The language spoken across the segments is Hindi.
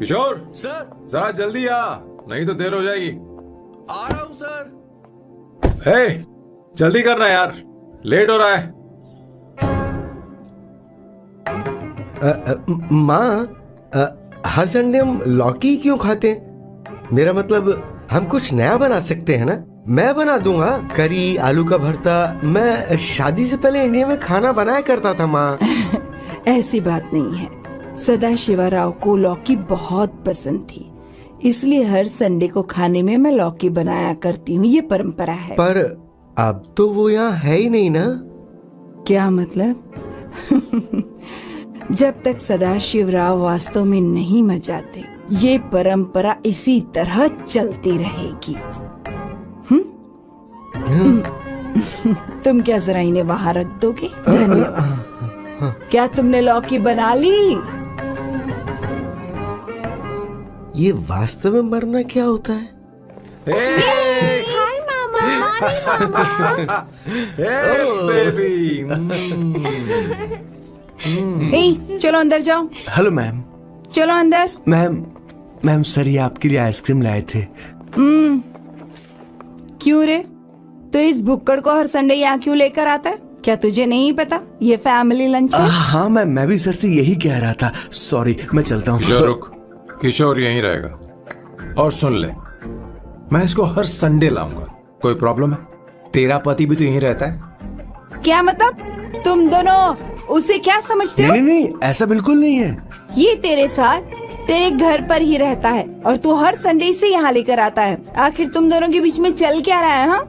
किशोर सर जरा जल्दी आ, नहीं तो देर हो जाएगी। आ रहा हूं सर। हे, जल्दी करना यार, लेट हो रहा है। माँ, हर संडे हम लौकी क्यों खाते हैं? मेरा मतलब हम कुछ नया बना सकते हैं ना। मैं बना दूंगा करी, आलू का भरता। मैं शादी से पहले इंडिया में खाना बनाया करता था माँ। ऐसी बात नहीं है, सदाशिवराव को लौकी बहुत पसंद थी, इसलिए हर संडे को खाने में मैं लौकी बनाया करती हूँ। ये परंपरा है। पर अब तो वो यहाँ है ही नहीं ना। क्या मतलब? जब तक सदाशिवराव वास्तव में नहीं मर जाते, ये परंपरा इसी तरह चलती रहेगी। तुम क्या जरा इन्हें वहाँ रख दोगे? धन्यवाद। क्या तुमने लौकी बना ली? ये वास्तव में मरना क्या होता है? हाय मामा। बेबी। चलो अंदर जाओ। Hello ma'am. चलो अंदर। मैम सर ये आपके लिए आइसक्रीम लाए थे। क्यों रे? तो इस भुक्कड़ को हर संडे यहाँ क्यों लेकर आता है? क्या तुझे नहीं पता ये फैमिली लंच है? हाँ मैम, मैं भी सर से यही कह रहा था। सॉरी, मैं चलता हूँ। किशोर रुक, किशोर यहीं रहेगा। और सुन ले, मैं इसको हर संडे लाऊंगा। कोई प्रॉब्लम है? तेरा पति भी तो यहीं रहता है। क्या मतलब? तुम दोनों उसे क्या समझते हो? नहीं, ऐसा बिल्कुल नहीं है। ये तेरे साथ तेरे घर पर ही रहता है और तू हर संडे इसे यहाँ लेकर आता है। आखिर तुम दोनों के बीच में चल क्या रहा है? हाँ,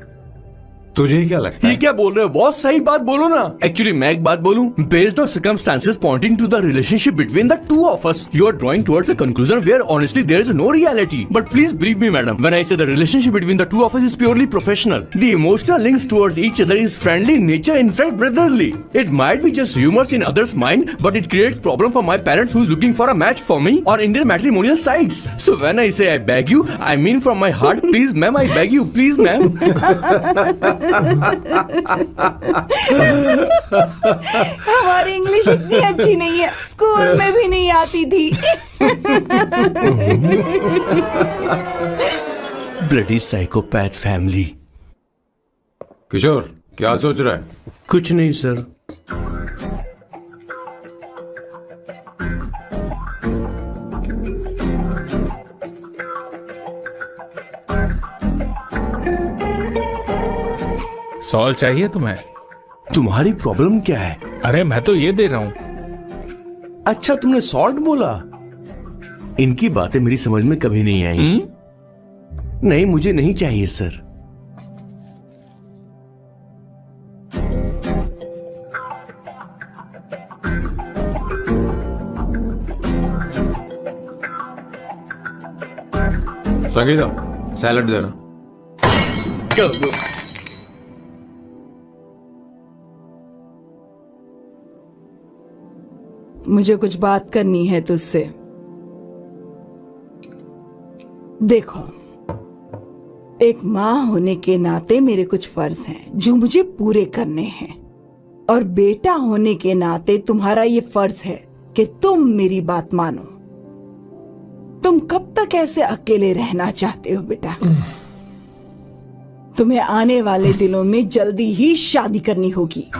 तुझे क्या लगता ये है? क्या बोल रहे हो बॉस? सही बात बोलो ना। एक्चुअली मैं एक बात बोलूं, based on circumstances pointing to the relationship between the two of us, you are drawing towards a conclusion where honestly there is no reality. But please believe me madam, when I say the relationship between the two of us is purely professional. The emotional links towards each other is friendly in nature, in fact brotherly. It might be just humours in others mind, but it creates problem for my parents who is looking for a match for me और Indian matrimonial sites. So when I say I beg you, I mean from my heart, please ma'am, I beg you, please ma'am. हमारी इंग्लिश इतनी अच्छी नहीं है, स्कूल में भी नहीं आती थी। Bloody psychopath family. किशोर क्या सोच रहा है? कुछ नहीं सर। सॉल्व चाहिए तुम्हें? तुम्हारी प्रॉब्लम क्या है? अरे मैं तो ये दे रहा हूँ। अच्छा तुमने सॉल्ट बोला? इनकी बातें मेरी समझ में कभी नहीं आएंगी। नहीं, मुझे नहीं चाहिए सर। संगीता, सैलड देना। मुझे कुछ बात करनी है तुझसे। देखो, एक माँ होने के नाते मेरे कुछ फर्ज हैं जो मुझे पूरे करने हैं, और बेटा होने के नाते तुम्हारा ये फर्ज है कि तुम मेरी बात मानो। तुम कब तक ऐसे अकेले रहना चाहते हो बेटा? तुम्हें आने वाले दिनों में जल्दी ही शादी करनी होगी।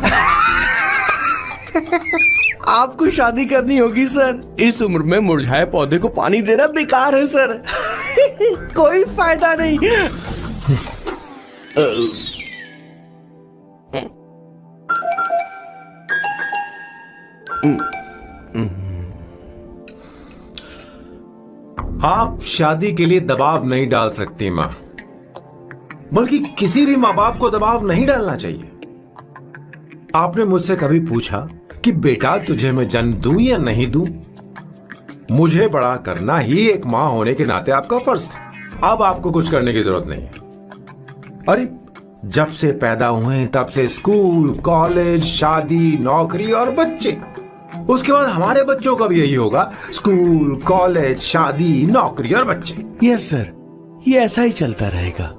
आपको शादी करनी होगी सर? इस उम्र में मुरझाए पौधे को पानी देना बेकार है सर। कोई फायदा नहीं। आप शादी के लिए दबाव नहीं डाल सकती माँ, बल्कि किसी भी माँ बाप को दबाव नहीं डालना चाहिए। आपने मुझसे कभी पूछा कि बेटा तुझे मैं जन्म दूं या नहीं दूं? मुझे बड़ा करना ही एक माँ होने के नाते आपका फर्ज था। अब आपको कुछ करने की जरूरत नहीं है। अरे जब से पैदा हुए तब से स्कूल, कॉलेज, शादी, नौकरी और बच्चे। उसके बाद हमारे बच्चों का भी यही होगा, स्कूल, कॉलेज, शादी, नौकरी और बच्चे। यस सर, ये ऐसा ही चलता रहेगा।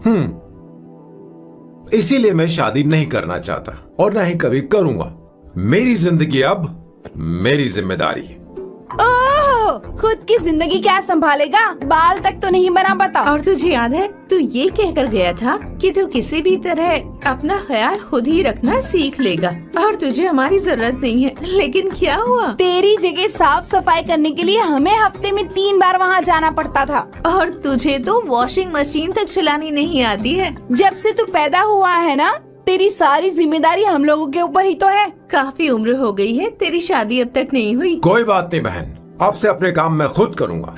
इसीलिए मैं शादी नहीं करना चाहता और ना ही कभी करूंगा। मेरी जिंदगी अब मेरी जिम्मेदारी है। ओह, खुद की जिंदगी क्या संभालेगा? बाल तक तो नहीं बना पता। और तुझे याद है तू ये कहकर गया था कि तू किसी भी तरह अपना ख्याल खुद ही रखना सीख लेगा और तुझे हमारी जरूरत नहीं है, लेकिन क्या हुआ? तेरी जगह साफ सफाई करने के लिए हमें हफ्ते में 3 बार वहाँ जाना पड़ता था। और तुझे तो वॉशिंग मशीन तक चलानी नहीं आती है। जब से तू पैदा हुआ है ना, तेरी सारी जिम्मेदारी हम लोगों के ऊपर ही तो है। काफी उम्र हो गई है, तेरी शादी अब तक नहीं हुई। कोई बात नहीं बहन, अब से अपने काम मैं खुद करूंगा,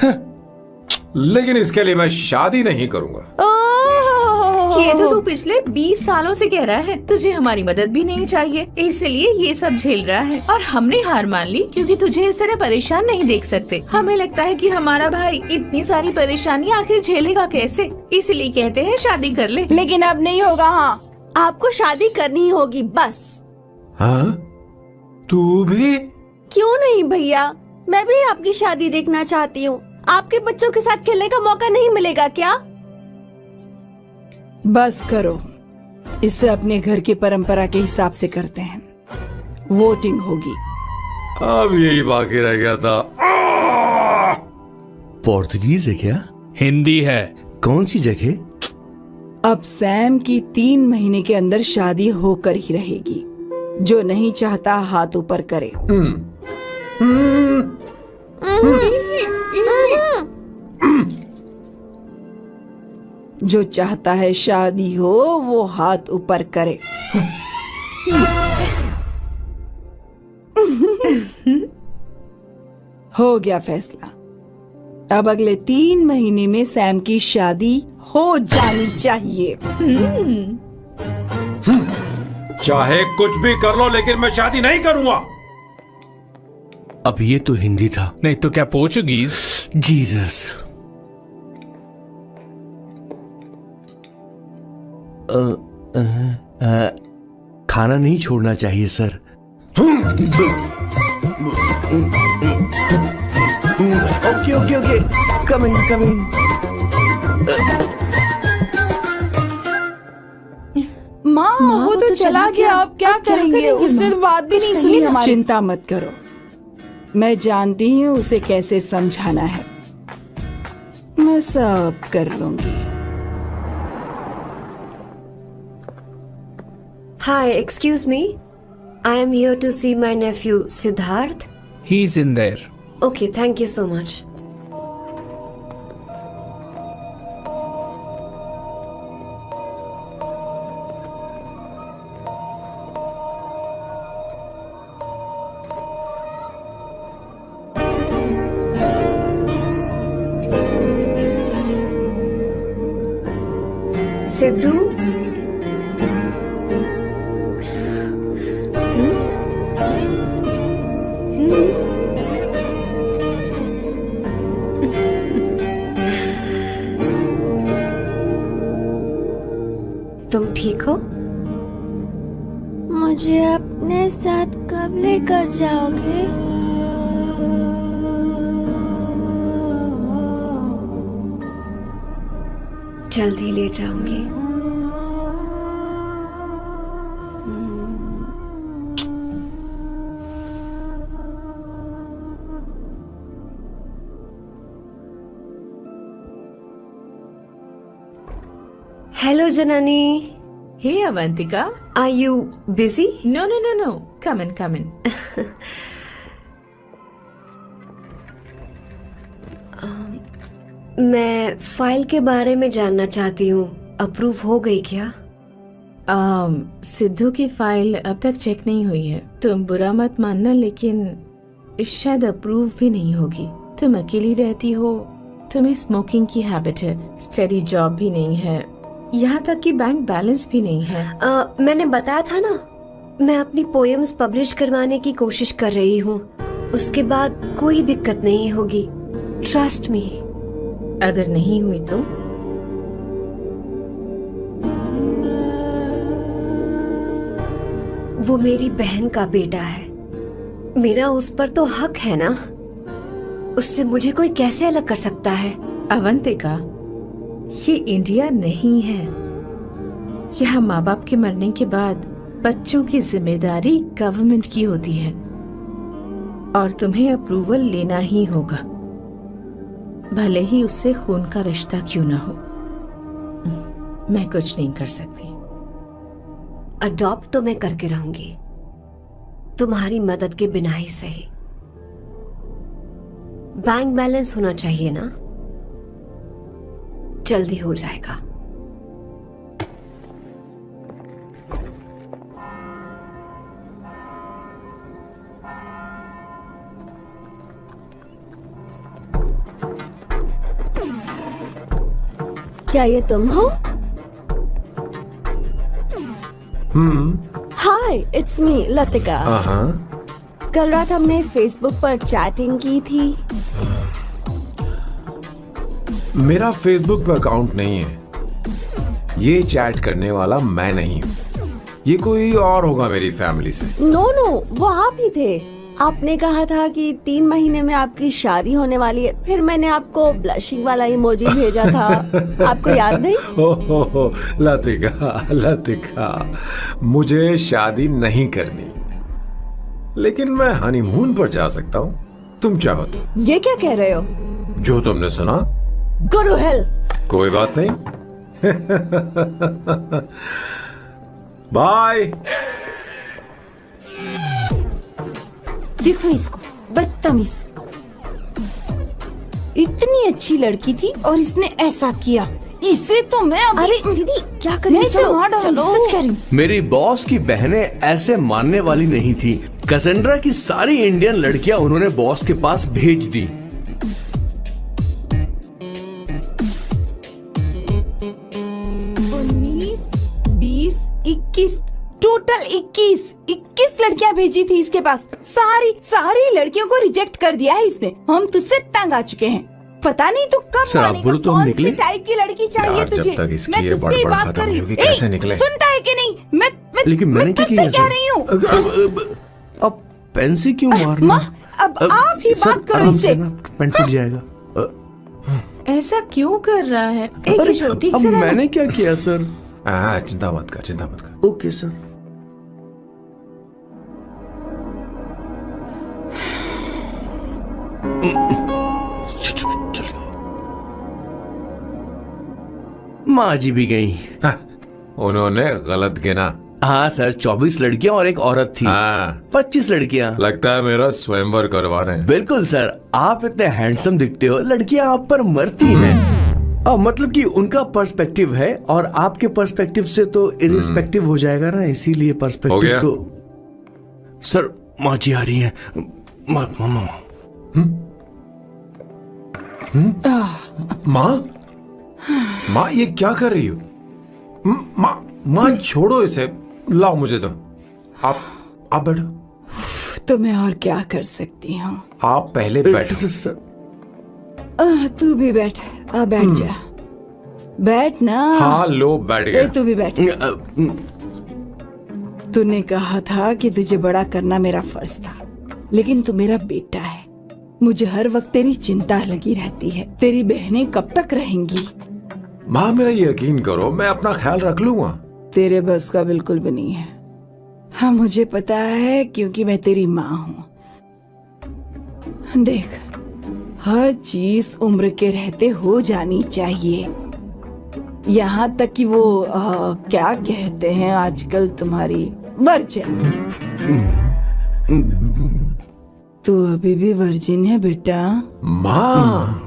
लेकिन इसके लिए मैं शादी नहीं करूंगा। ये तो तू पिछले 20 सालों से कह रहा है। तुझे हमारी मदद भी नहीं चाहिए, इसलिए ये सब झेल रहा है और हमने हार मान ली क्योंकि तुझे इस तरह परेशान नहीं देख सकते। हमें लगता है कि हमारा भाई इतनी सारी परेशानी आखिर झेलेगा कैसे, इसलिए कहते हैं शादी कर ले। लेकिन अब नहीं होगा। हाँ, आपको शादी करनी होगी बस। हाँ, तू भी? क्यों नहीं भैया, मैं भी आपकी शादी देखना चाहती हूँ। आपके बच्चों के साथ खेलने का मौका नहीं मिलेगा क्या? बस करो, इसे अपने घर की परंपरा के हिसाब से करते हैं। वोटिंग होगी। अब यही बाकी रह गया था। पोर्तुगीज है क्या? हिंदी है। कौन सी जगह? अब सैम की 3 महीने के अंदर शादी होकर ही रहेगी। जो नहीं चाहता हाथ ऊपर करे। जो चाहता है शादी हो वो हाथ ऊपर करे। हो गया फैसला। अब अगले 3 महीने में सैम की शादी हो जानी चाहिए। चाहे कुछ भी कर लो, लेकिन मैं शादी नहीं करूंगा। अब ये तो हिंदी था। नहीं तो क्या पोर्चुगीज? जीसस। खाना नहीं छोड़ना चाहिए sir. Okay okay okay, coming coming. माँ, वो तो चला गया, अब क्या करेंगे? उसने तो बात भी नहीं सुनी हमारी। चिंता मत करो, मैं जानती हूँ उसे कैसे समझाना है। मैं सब कर लूंगी। Hi, excuse me. I am here to see my nephew Siddharth. He's in there. Okay, thank you so much. Sidhu, तुम ठीक हो? मुझे अपने साथ कब लेकर जाओगे? जल्दी ले जाऊंगी। Hello Janani. Hey Avantika, are you busy? No no no no, come in come in. मैं फाइल के बारे में जानना चाहती हूँ, अप्रूव हो गई क्या? सिद्धू की फाइल अब तक चेक नहीं हुई है। तुम बुरा मत मानना, लेकिन शायद अप्रूव भी नहीं होगी। तुम अकेली रहती हो, तुम्हें स्मोकिंग की हैबिट है, स्टडी जॉब भी नहीं है, यहाँ तक कि बैंक बैलेंस भी नहीं है। मैंने बताया था ना, मैं अपनी पोएम्स पब्लिश करवाने की कोशिश कर रही हूँ। उसके बाद कोई दिक्कत नहीं होगी, ट्रस्ट मी। अगर नहीं हुई तो? वो मेरी बहन का बेटा है, मेरा उस पर तो हक है ना। उससे मुझे कोई कैसे अलग कर सकता है? अवंतिका, ये इंडिया नहीं है। यहाँ माँ बाप के मरने के बाद बच्चों की जिम्मेदारी गवर्नमेंट की होती है और तुम्हें अप्रूवल लेना ही होगा। भले ही उससे खून का रिश्ता क्यों ना हो। मैं कुछ नहीं कर सकती। अडॉप्ट तो मैं करके रहूंगी, तुम्हारी मदद के बिना ही सही। बैंक बैलेंस होना चाहिए ना, जल्दी हो जाएगा। क्या ये तुम हो? हाय, इट्स मी लतिका। कल रात हमने फेसबुक पर चैटिंग की थी। मेरा फेसबुक पे अकाउंट नहीं है। ये चैट करने वाला मैं नहीं हूँ। ये कोई और होगा मेरी फैमिली से। नो, वो आप ही थे। आपने कहा था कि 3 महीने में आपकी शादी होने वाली है। फिर मैंने आपको ब्लशिंग वाला इमोजी भेजा था। आपको याद नहीं? ओहो, लतिका, मुझे शादी नहीं करनी, लेकिन मैं हनीमून पर जा सकता हूँ। तुम चाहो तो। ये क्या कह रहे हो? जो तुमने सुना। Go to hell। कोई बात नहीं। बाय। देखो इसको, बदतमीज। इतनी अच्छी लड़की थी और इसने ऐसा किया। इसे तो मैं अभी... अरे दीदी क्या कर रही हो? चलो, मार डालूंगी, सच कह रही हूँ। मेरी बॉस की बहनें ऐसे मानने वाली नहीं थी। कैसेंड्रा की सारी इंडियन लड़कियां उन्होंने बॉस के पास भेज दी। 19, 20, 21, टोटल 21 लड़कियां भेजी थी इसके पास। सारी लड़कियों को रिजेक्ट कर दिया है इसने। हम तुझसे तंग आ चुके हैं। पता नहीं तू कब सर, आप बोलो तो हम कौन निकले? सी टाइप की लड़की चाहिए यार, तुझे? जब तक इसकी मैं ये तुझसे ही बड़बड़ बात खत्म कर रही नहीं होगी, हूँ। कैसे निकले? सुनता है कि नहीं? लेकिन मैंने मैं क्या तुझसे किया कह सर? रही हूँ। अब पेन से क्यों मारना? अब आप ही सर, बात करो आराम इससे। से ना, पेन टूट जाएगा। ऐसा क्यों कर रहा है? एक अरे, मिनट, ठीक अब से रहना। मैंने क्या किया सर? चिंता मत कर। Okay sir. माँ जी भी गई। उन्होंने गलत गिना। हाँ सर, 24 लड़कियां और एक औरत थी। 25 लड़कियां। लगता है मेरा स्वयंवर करवा रहे हैं। बिल्कुल सर, आप इतने हैंडसम दिखते हो, लड़कियां आप पर मरती हैं। मतलब कि उनका पर्सपेक्टिव है और आपके पर्सपेक्टिव से तो इरिस्पेक्टिव हो जाएगा ना, इसीलिए हो पर्सपेक्टिव गया? तो। सर, माँ जी आ रही हैं। मामा। माँ ये क्या कर रही हो? माँ छोड़ो इसे, लाओ मुझे दो। आप बैठो। तो मैं और क्या कर सकती हूँ? आप पहले बैठो। तू भी बैठ। बैठ जा। बैठ ना। हाँ लो, बैठ गया। तू भी बैठ। तूने कहा था कि तुझे बड़ा करना मेरा फर्ज था, लेकिन तू मेरा बेटा है। मुझे हर वक्त तेरी चिंता लगी रहती है। तेरी बहनें कब तक रहेंगी? माँ मेरा यकीन करो, मैं अपना ख्याल रख लूंगा। तेरे बस का बिल्कुल भी नहीं है। हाँ मुझे पता है, क्योंकि मैं तेरी माँ हूँ। देख, हर चीज उम्र के रहते हो जानी चाहिए। यहाँ तक कि वो क्या कहते हैं आजकल तुम्हारी वर्जिन। तू अभी भी वर्जिन है बेटा? माँ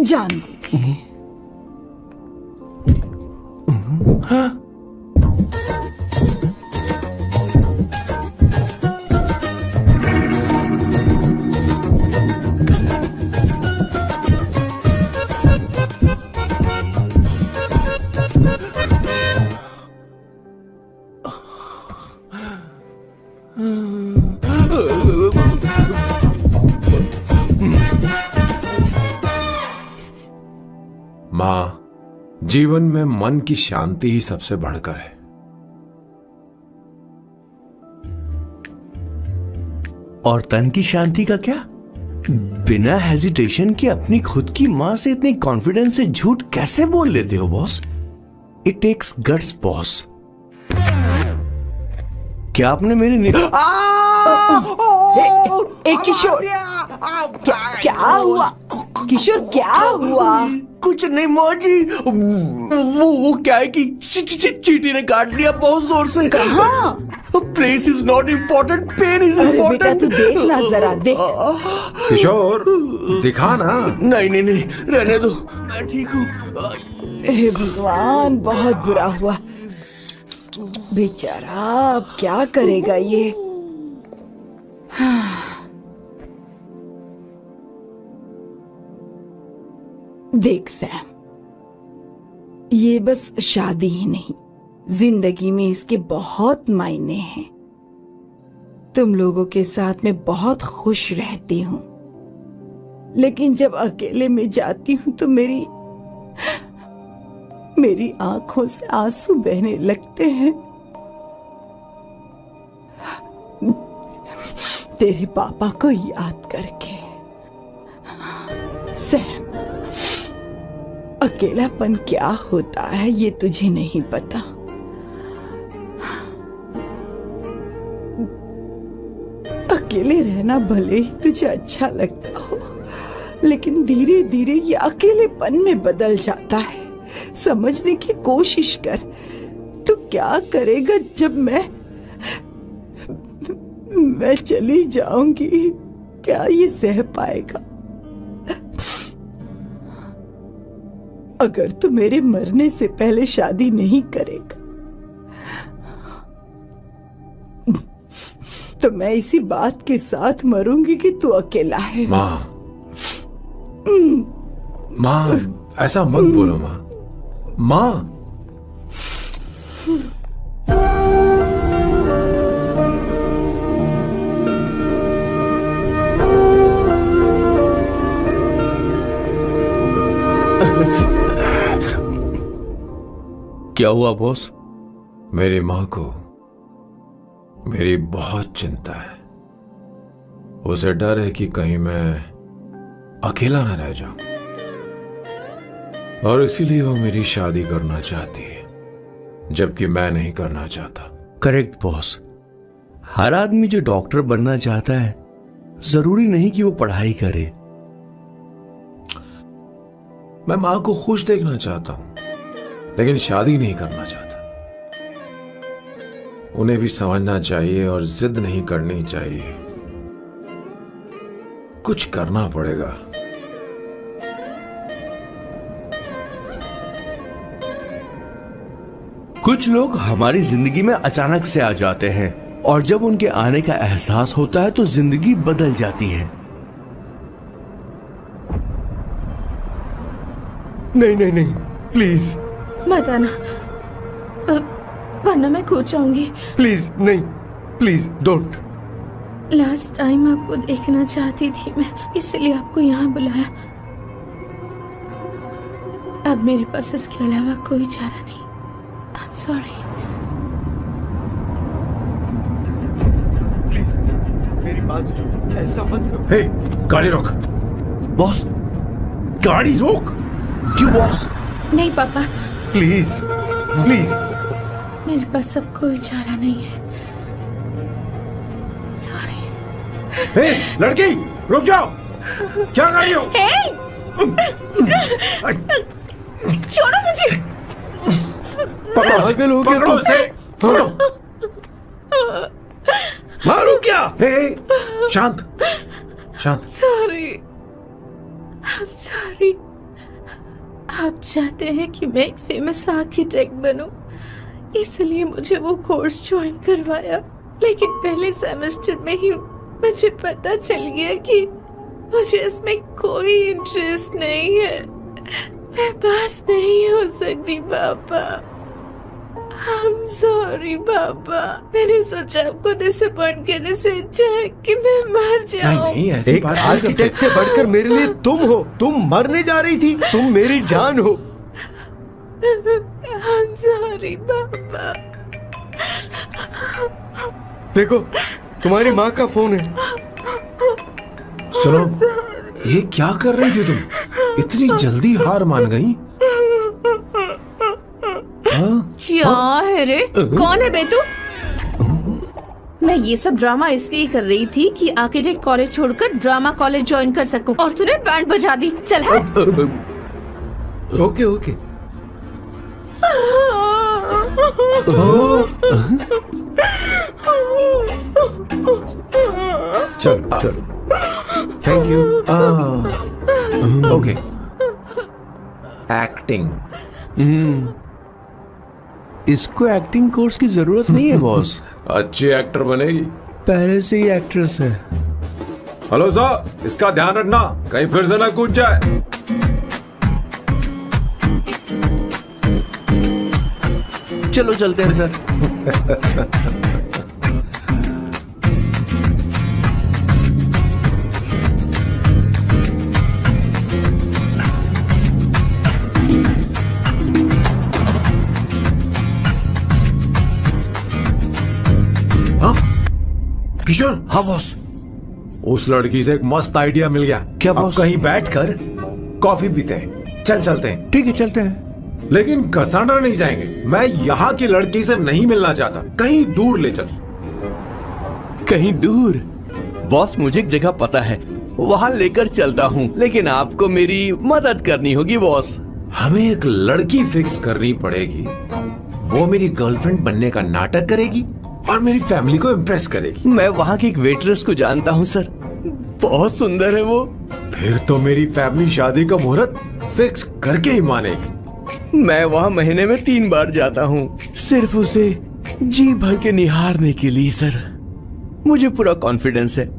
जानती थी। माँ, जीवन में मन की शांति ही सबसे बढ़कर है। और तन की शांति का क्या? बिना हेजिटेशन के अपनी खुद की माँ से इतने कॉन्फिडेंस से झूठ कैसे बोल लेते हो boss? It takes guts boss. क्या आपने मेरी किशोर, क्या हुआ किशोर, क्या हुआ? कुछ नहीं मौजी, वो क्या है कि चींटी ने काट लिया बहुत जोर से। कहाँ? Place is not important, pen is अरे बेटा इम्पोर्टेंट। तू देखना जरा, देख। किशोर दिखा ना। नहीं, रहने दो, मैं ठीक हूँ। हे भगवान, बहुत बुरा हुआ बेचारा, अब क्या करेगा ये? देख सैम, ये बस शादी ही नहीं, जिंदगी में इसके बहुत मायने हैं। तुम लोगों के साथ मैं बहुत खुश रहती हूँ, लेकिन जब अकेले में जाती हूँ तो मेरी आंखों से आंसू बहने लगते हैं। तेरे पापा को याद करके। सैम, अकेलापन क्या होता है ये तुझे नहीं पता। अकेले रहना भले ही तुझे अच्छा लगता हो, लेकिन धीरे धीरे ये अकेलेपन में बदल जाता है। समझने की कोशिश कर। तू क्या करेगा जब मैं चली जाऊंगी? क्या ये सह पाएगा? अगर तू मेरे मरने से पहले शादी नहीं करेगा तो मैं इसी बात के साथ मरूंगी कि तू अकेला है। माँ, ऐसा मत बोलो माँ। क्या हुआ बॉस? मेरी माँ को मेरी बहुत चिंता है। उसे डर है कि कहीं मैं अकेला न रह जाऊं, और इसीलिए वो मेरी शादी करना चाहती है, जबकि मैं नहीं करना चाहता। Correct boss. हर आदमी जो डॉक्टर बनना चाहता है, जरूरी नहीं कि वो पढ़ाई करे। मैं माँ को खुश देखना चाहता हूं, लेकिन शादी नहीं करना चाहता। उन्हें भी समझना चाहिए और जिद नहीं करनी चाहिए। कुछ करना पड़ेगा। कुछ लोग हमारी जिंदगी में अचानक से आ जाते हैं, और जब उनके आने का एहसास होता है तो जिंदगी बदल जाती है। नहीं, प्लीज मत आना, वरना मैं खो जाऊंगी। प्लीज नहीं, प्लीज डोंट। लास्ट टाइम आपको देखना चाहती थी मैं, इसलिए आपको यहाँ बुलाया। अब मेरे पास इसके अलावा कोई चारा नहीं। I'm sorry। प्लीज मेरी बात सुनो, ऐसा मत करो। हे, गाड़ी रोक। बॉस, गाड़ी रोक। क्यों बॉस? नहीं पापा, प्लीज प्लीज। मेरे पास अब कोई चारा नहीं है। सॉरी। हे, लड़की रुक जाओ। क्या कर रही हो? छोड़ो मुझे। पकड़ो उसे। पकड़ो। मारो क्या? हे, शांत। Sorry, I'm sorry। आप चाहते हैं कि मैं एक फेमस आर्किटेक्ट बनूं, इसलिए मुझे वो कोर्स ज्वाइन करवाया, लेकिन पहले सेमेस्टर में ही मुझे पता चल गया कि मुझे इसमें कोई इंटरेस्ट नहीं है। मैं पास नहीं हो सकती पापा। I'm sorry पापा। मैंने सोचा आपको डिसअपॉइंट करने से अच्छा है कि मैं मर जाऊं। नहीं, ऐसी एक बात नहीं आर्किटेक्ट से बढ़कर मेरे लिए तुम हो। तुम मरने जा रही थी, तुम मेरी जान हो। I'm sorry पापा। देखो, तुम्हारी माँ का फोन है। सुनो, ये क्या कर रही थी तुम? इतनी जल्दी हार मान गई? क्या है रे? कौन है बे तू? मैं ये सब ड्रामा इसलिए कर रही थी कि आर्किटेक्ट कॉलेज छोड़कर ड्रामा कॉलेज ज्वाइन कर सकूं, और तूने बैंड बजा दी। चल हट। Okay okay. चलो चलो, थैंक यू। ओके। एक्टिंग। इसको एक्टिंग कोर्स की जरूरत नहीं है बॉस। अच्छी एक्टर बनेगी, पहले से ही एक्ट्रेस है। हेलो सर, इसका ध्यान रखना कहीं फिर से ना कूद जाए। चलो चलते हैं सर। किशोर। हाँ बॉस। उस लड़की से एक मस्त आइडिया मिल गया। क्या अब बॉस? कहीं बैठकर कॉफी पीते हैं। चलते हैं। ठीक है चलते हैं। लेकिन कसाना नहीं जाएंगे। मैं यहाँ की लड़की से नहीं मिलना चाहता। कहीं दूर ले चल। कहीं दूर? बॉस मुझे एक जगह पता है, वहाँ लेकर चलता हूँ, लेकिन आपको मेरी मदद करनी होगी बॉस। हमें एक लड़की फिक्स करनी पड़ेगी। वो मेरी गर्लफ्रेंड बनने का नाटक करेगी और मेरी फैमिली को इम्प्रेस करेगी। मैं वहाँ की एक वेटरेस को जानता हूँ सर, बहुत सुंदर है वो। फिर तो मेरी फैमिली शादी का मुहूर्त फिक्स करके ही मानेगी। मैं वहाँ महीने में 3 बार जाता हूँ, सिर्फ उसे जी भर के निहारने के लिए सर। मुझे पूरा कॉन्फिडेंस है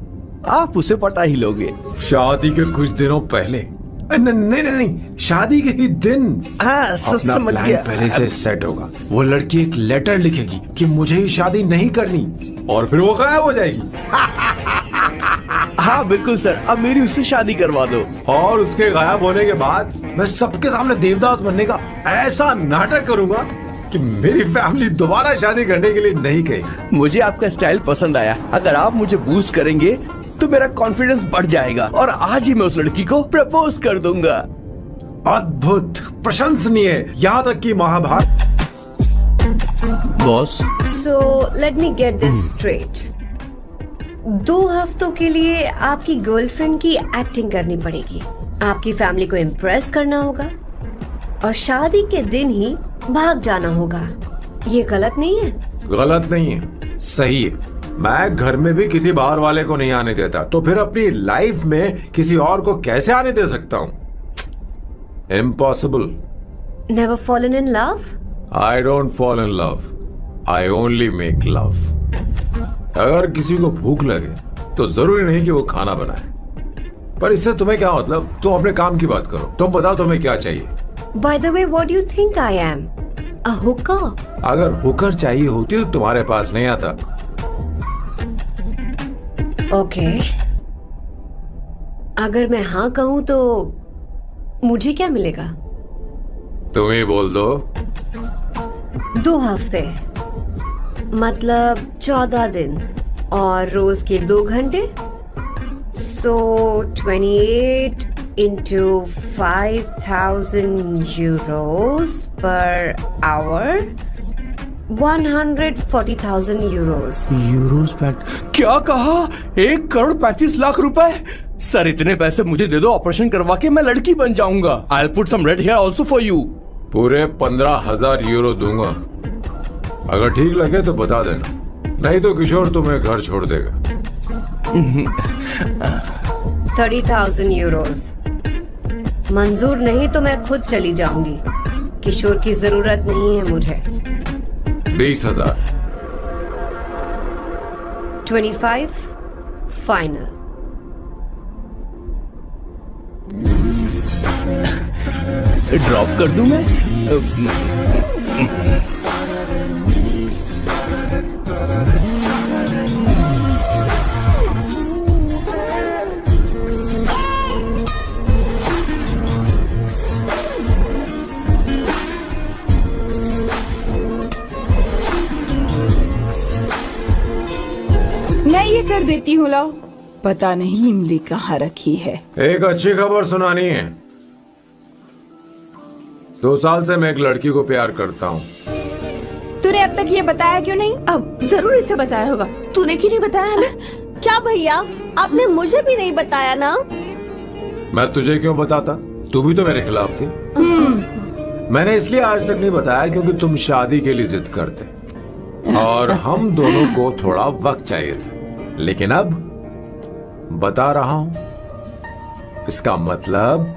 आप उसे पटा ही लोगे। शादी के कुछ दिनों पहले? नहीं, शादी के ही दिन। हाँ अपना समझ प्लान गया। पहले से सेट होगा। वो लड़की एक लेटर लिखेगी कि मुझे ही शादी नहीं करनी, और फिर वो गायब हो जाएगी। हाँ बिल्कुल सर, अब मेरी उससे शादी करवा दो। और उसके गायब होने के बाद मैं सबके सामने देवदास बनने का ऐसा नाटक करूंगा कि मेरी फैमिली दोबारा शादी करने के लिए नहीं कहेगी। मुझे आपका स्टाइल पसंद आया। अगर आप मुझे बूस्ट करेंगे तो मेरा कॉन्फिडेंस बढ़ जाएगा और आज ही मैं उस लड़की को प्रपोज कर दूंगा। अद्भुत, प्रशंसनीय, यहाँ तक कि Mahabharata. Boss So let me get this straight. 2 हफ्तों के लिए आपकी गर्लफ्रेंड की एक्टिंग करनी पड़ेगी, आपकी फैमिली को इम्प्रेस करना होगा और शादी के दिन ही भाग जाना होगा। ये गलत नहीं है? गलत नहीं है, सही है। मैं घर में भी किसी बाहर वाले को नहीं आने देता, तो फिर अपनी लाइफ में किसी और को कैसे आने दे सकता हूँ? Impossible. Never fallen in love? I don't fall in love. I only make love. अगर किसी को भूख लगे तो जरूरी नहीं कि वो खाना बनाए। पर इससे तुम्हें क्या मतलब? तुम अपने काम की बात करो। तुम बताओ तुम्हें क्या चाहिए? By the way, what do you think I am? A hooker? अगर हुकर चाहिए होती तो तुम्हारे पास नहीं आता। Okay. अगर मैं हाँ कहूँ तो मुझे क्या मिलेगा? तुम ही बोल दो। 2 हफ्ते मतलब 14 दिन और रोज के 2 घंटे। So 28 into 5,000 euros per hour, 140,000 euros. Euros क्या कहा? 1,35,00,000 रुपए? सर इतने पैसे मुझे दे दो, ऑपरेशन करवा के मैं लड़की बन जाऊंगा। I'll put some red hair also for you. पूरे 15,000 यूरो दूंगा। अगर ठीक लगे तो बता देना, नहीं तो किशोर तुम्हें घर छोड़ देगा। 30,000 euros. मंजूर नहीं तो मैं खुद चली जाऊंगी। किशोर की जरूरत नहीं है मुझे। 20,000। 25 फाइनल। ड्रॉप कर दूं मैं? मैं ये कर देती हूँ, लाओ। पता नहीं इमली कहाँ रखी है। एक अच्छी खबर सुनानी है। 2 साल से मैं एक लड़की को प्यार करता हूँ। तूने अब तक ये बताया क्यों नहीं? अब जरूर इसे बताया होगा। तूने क्यों नहीं बताया हमें? क्या भैया, आपने मुझे भी नहीं बताया ना? मैं तुझे क्यों बताता? तू भी तो मेरे खिलाफ थी। मैंने इसलिए आज तक नहीं बताया क्योंकि तुम शादी के लिए जिद करते और हम दोनों को थोड़ा वक्त चाहिए था। लेकिन अब बता रहा हूं, इसका मतलब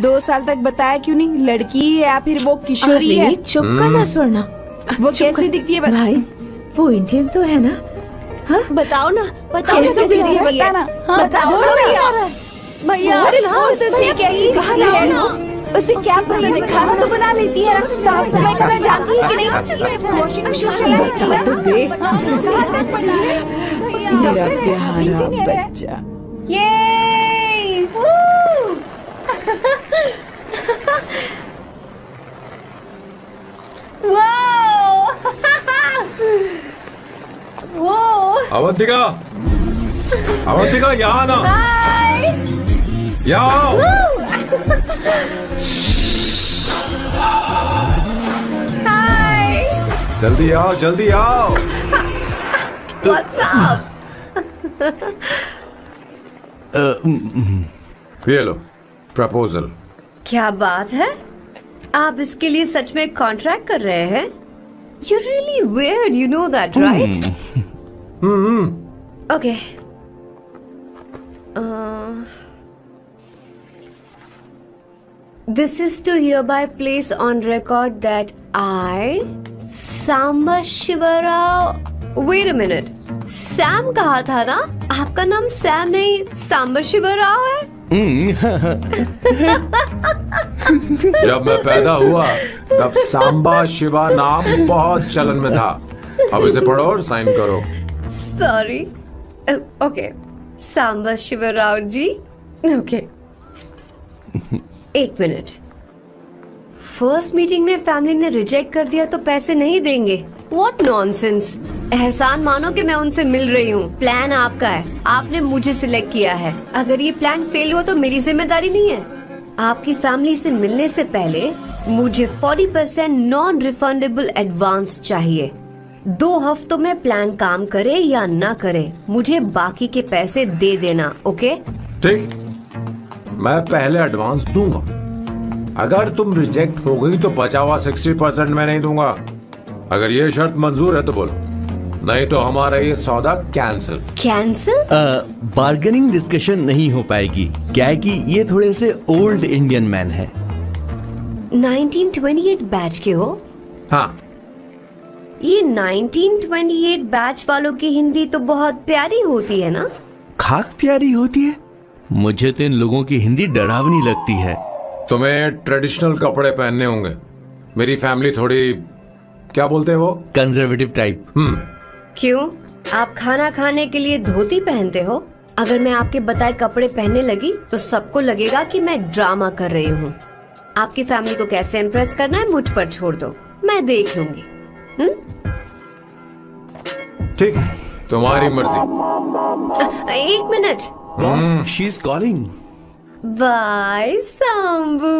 2 साल तक बताया क्यों नहीं? लड़की है या फिर वो किशोरी है? चुप करना स्वर्णा। वो चुप कैसी कर। दिखती है? भाई वो इंडियन तो है ना? हाँ बताओ ना, बताओ ना कैसी कैसी दिखती है? दिख रही है? बता ना। हाँ, बताओ ना भैया। भैया, अरे वो हाँ, तो भैया कैसी दिखती है ना? उसे क्या पसंद है? खाना तो बना लेती है, साफ सफाई करना जानती है कि नहीं? वॉशिंग मशीन चला लेती है तो देख मेरा प्यारा बच्चा। ये वो अवंतिका, अवंतिका यहाँ ना, यहाँ आओ। जल्दी आओ, जल्दी आओ। What's up? ये लो प्रपोजल। क्या बात है? आप इसके लिए सच में कॉन्ट्रैक्ट कर रहे हैं? You're really weird, you know that, right? Okay. This is to hereby place on record that I, Samba Shivarao. Wait a minute. Sam कहा था ना? आपका नाम सैम नहीं सांबा शिवराव है? जब मैं पैदा हुआ तब सांबा शिवा नाम बहुत चलन में था। अब इसे पढ़ो और साइन करो। सॉरी। ओके, सांबा शिवराव जी। ओके, एक मिनट। फर्स्ट मीटिंग में फैमिली ने रिजेक्ट कर दिया तो पैसे नहीं देंगे? What nonsense. एहसान मानो कि मैं उनसे मिल रही हूँ। प्लान आपका है, आपने मुझे सिलेक्ट किया है। अगर ये प्लान फेल हुआ तो मेरी जिम्मेदारी नहीं है। आपकी फैमिली से मिलने से पहले मुझे 40% नॉन रिफंडेबल एडवांस चाहिए। 2 हफ्तों में प्लान काम करे या ना करे, मुझे बाकी के पैसे दे देना। ओके? ठीक, मैं पहले एडवांस दूंगा। अगर तुम रिजेक्ट हो गई तो बचा हुआ 60% मैं नहीं दूंगा। अगर ये शर्त मंजूर है तो बोलो, नहीं तो हमारा ये सौदा कैंसिल। कैंसिल? बार्गेनिंग डिस्कशन नहीं हो पाएगी। क्या है कि ये थोड़े से ओल्ड इंडियन मैन है। 1928 बैच के हो? हाँ। ये 1928 बैच वालों की हिंदी तो बहुत प्यारी होती है ना? खाक प्यारी होती है? मुझे तो इन लोगों की हिंदी डरावनी लगती है। तुम्हें ट्रेडिशनल कपड़े पहनने होंगे। मेरी फैमिली थोड़ी, क्या बोलते हैं वो, कंजर्वेटिव टाइप। क्यों? आप खाना खाने के लिए धोती पहनते हो? अगर मैं आपके बताए कपड़े पहनने लगी तो सबको लगेगा कि मैं ड्रामा कर रही हूँ। आपकी फैमिली को कैसे इम्प्रेस करना है मुझ पर छोड़ दो, मैं देख लूंगी। ठीक है, तुम्हारी मर्जी। एक minute. She is calling. Bye Sambu.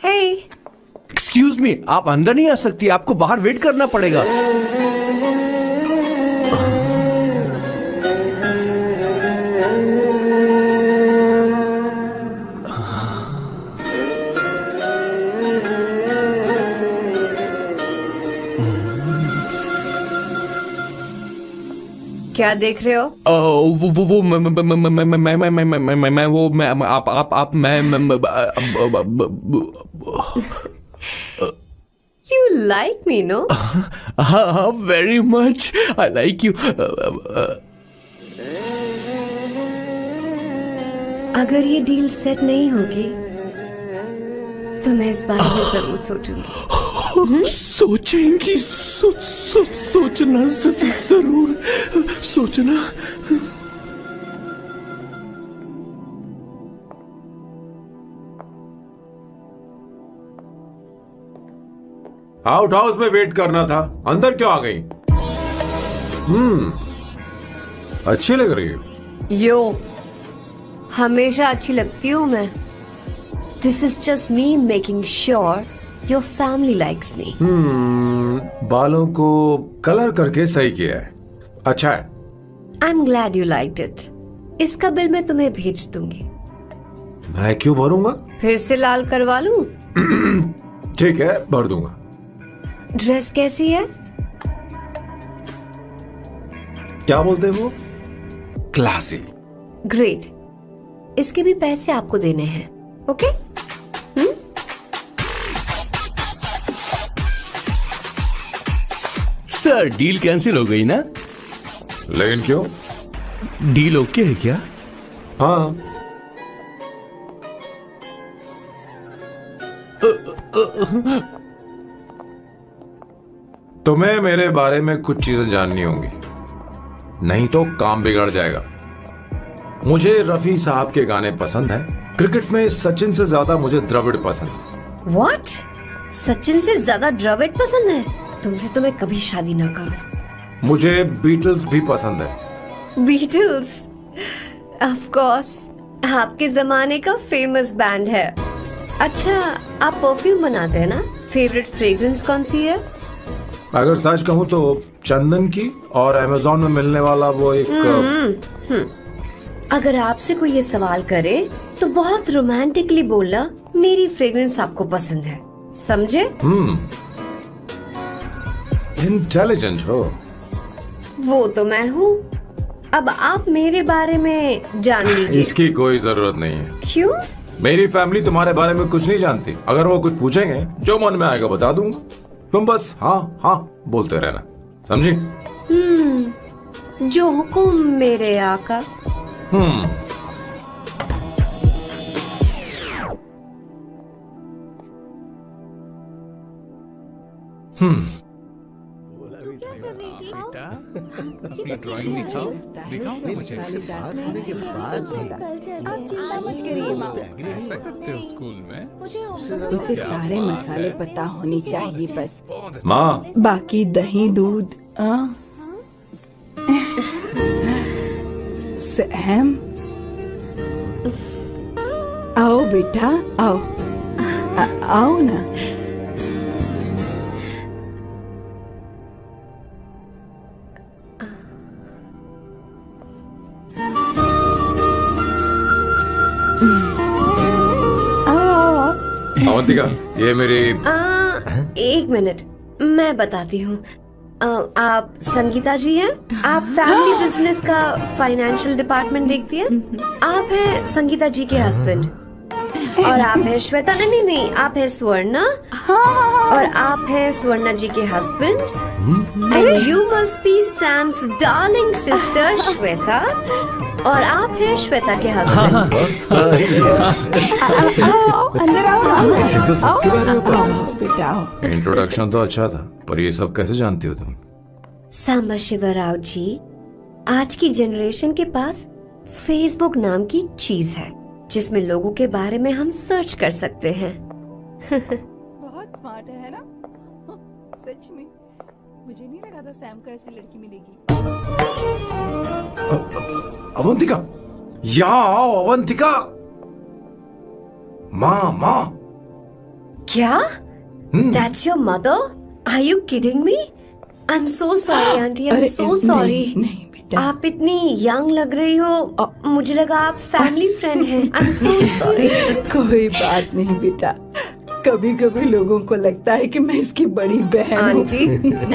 Hey, excuse me, आप अंदर नहीं आ सकती, आपको बाहर वेट करना पड़ेगा। क्या देख रहे हो? वो मैं वो मैं आप मैं You like me, no? हाँ, very much. I like you. अगर ये डील सेट नहीं होगी तो मैं इस बारे में जरूर सोचूंगी। सोचेंगी, सोचना जरूर सोचना। आउट हाउस में वेट करना था, अंदर क्यों आ गई? अच्छी लग रही है। यो, हमेशा अच्छी लगती हूँ मैं। This is just me making sure your family likes me. बालों को कलर करके सही किया है, अच्छा है। I am glad you liked it. इसका बिल मैं तुम्हें भेज दूंगी। मैं क्यों भरूंगा? फिर से लाल करवा लूं? ठीक है, भर दूंगा। ड्रेस कैसी है? क्या बोलते हो? क्लासी। ग्रेट। इसके भी पैसे आपको देने हैं, ओके? सर, डील कैंसिल हो गई ना? लेकिन क्यों? डील ओके है क्या? हाँ। तुम्हें मेरे बारे में कुछ चीजें जाननी होंगी, नहीं तो काम बिगड़ जाएगा। मुझे रफी साहब के गाने पसंद हैं। क्रिकेट में सचिन से ज्यादा मुझे द्रविड़ पसंद है। What? सचिन से ज्यादा द्रविड़ पसंद है? तुमसे तो मैं कभी शादी ना करूं। मुझे बीटल्स भी पसंद है। बीटल्स? ऑफ कोर्स, आपके जमाने का फेमस बैंड है। अच्छा, आप परफ्यूम बनाते हैं ना? फेवरेट फ्रेग्रेंस कौन सी है? अगर सच कहूं तो चंदन की, और अमेज़न में मिलने वाला वो एक अगर आपसे कोई ये सवाल करे तो बहुत रोमांटिकली बोलना, मेरी फ्रेग्रेंस आपको पसंद है, समझे? इंटेलिजेंट हो। वो तो मैं हूँ। अब आप मेरे बारे में जान लीजिए। इसकी कोई जरूरत नहीं है। क्यों? मेरी फैमिली तुम्हारे बारे में कुछ नहीं जानती। अगर वो कुछ पूछेंगे, जो मन में आएगा बता दूंगा। तुम बस हाँ हाँ बोलते रहना, समझी? जो हुकुम मेरे आका। बेटा, अपनी ड्राइंग दिखाओ, दिखाओ ना मुझे। ऐसा करते हो स्कूल में? उसे सारे मसाले पता होनी चाहिए बस। माँ, बाकी दही दूध। सैम, आओ बेटा, आओ। आओ ना। अवंतिका, ये मेरी। एक मिनट, मैं बताती हूँ। आप संगीता जी हैं? आप फैमिली बिजनेस का फाइनेंशियल डिपार्टमेंट देखती हैं? आप हैं संगीता जी के हस्बैंड। और आप हैं श्वेता। नहीं, आप हैं स्वर्णा। और आप हैं स्वर्णा जी के husband. And you must be Sam's darling sister Shweta. और आप हैं श्वेता के हस्बैंड। अंदर आओ। ऐसे तो सबके बारे में पता है। बेटा आओ। इंट्रोडक्शन तो अच्छा था, पर ये सब कैसे जानती हो तुम? सांबा शिवा राव जी, आज की जनरेशन के पास फेसबुक नाम की चीज है, जिसमें लोगों के बारे में हम सर्च कर सकते हैं। बहुत स्मार्ट है ना? सच में मुझे नहीं लगा था सैम को ऐसी लड़की मिलेगी। अवंतिका, यहाँ आओ अवंतिका। माँ। क्या? That's your mother? Are you kidding me? I'm so sorry, auntie. I'm so sorry. नहीं बेटा। आप इतनी यंग लग रही हो, मुझे लगा आप फैमिली फ्रेंड हैं। I'm so sorry. कोई बात नहीं बेटा, कभी कभी लोगों को लगता है कि मैं इसकी बड़ी बहन हूँ। आंटी,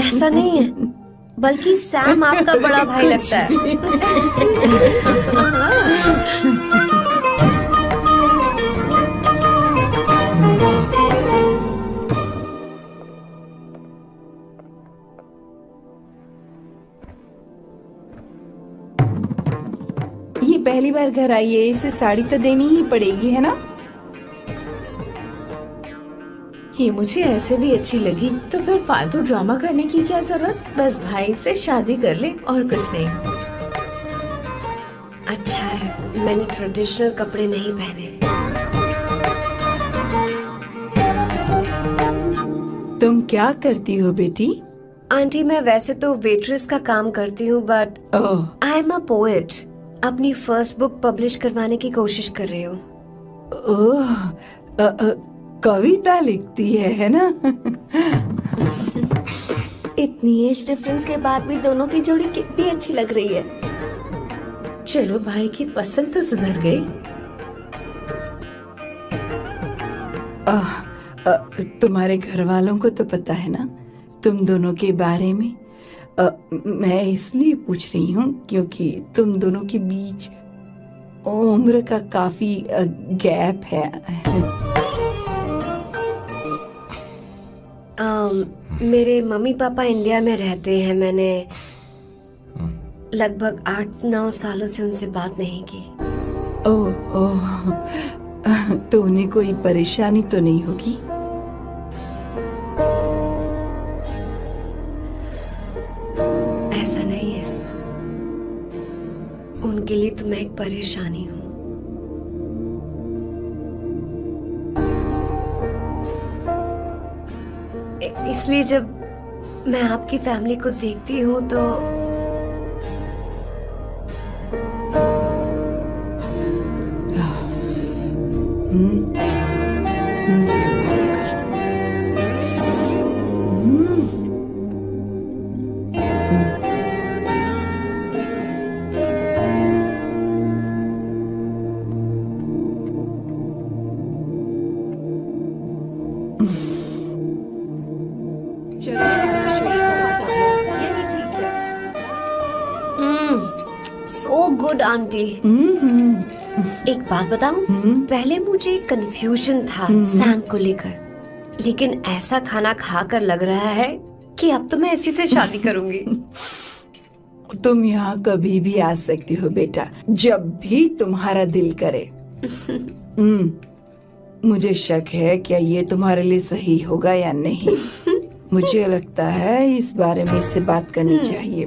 ऐसा नहीं है, बल्कि सैम आपका बड़ा भाई लगता है। ये पहली बार घर आई है, इसे साड़ी तो देनी ही पड़ेगी, है ना? ये मुझे ऐसे भी अच्छी लगी, तो फिर फालतू ड्रामा करने की क्या जरूरत? बस भाई से शादी कर ले और कुछ नहीं। अच्छा है, मैंने ट्रेडिशनल कपड़े नहीं पहने। तुम क्या करती हो बेटी? आंटी, मैं वैसे तो वेट्रेस का काम करती हूँ, but oh, I am a poet. अपनी फर्स्ट बुक पब्लिश करवाने की कोशिश कर रही हूँ। ओह, कविता लिखती है ना? इतनी एज डिफरेंस के बाद भी दोनों की जोड़ी कितनी अच्छी लग रही है। चलो भाई की पसंद तो सुधर गई। तुम्हारे घर वालों को तो पता है ना तुम दोनों के बारे में? मैं इसलिए पूछ रही हूँ क्योंकि तुम दोनों के बीच उम्र का काफी गैप है। मेरे मम्मी पापा इंडिया में रहते हैं। मैंने लगभग 8-9 सालों से उनसे बात नहीं की। ओह, तो उन्हें कोई परेशानी तो नहीं होगी? ऐसा नहीं है, उनके लिए तो मैं एक परेशानी हूँ। इसलिए जब मैं आपकी फैमिली को देखती हूँ तो सो गुड आंटी। एक बात बताऊं, पहले मुझे कंफ्यूजन था सैम को लेकर, लेकिन ऐसा खाना खाकर लग रहा है कि अब तो मैं इसी से शादी करूंगी। तुम यहाँ कभी भी आ सकती हो बेटा, जब भी तुम्हारा दिल करे। मुझे शक है क्या ये तुम्हारे लिए सही होगा या नहीं। मुझे लगता है इस बारे में इससे बात करनी चाहिए।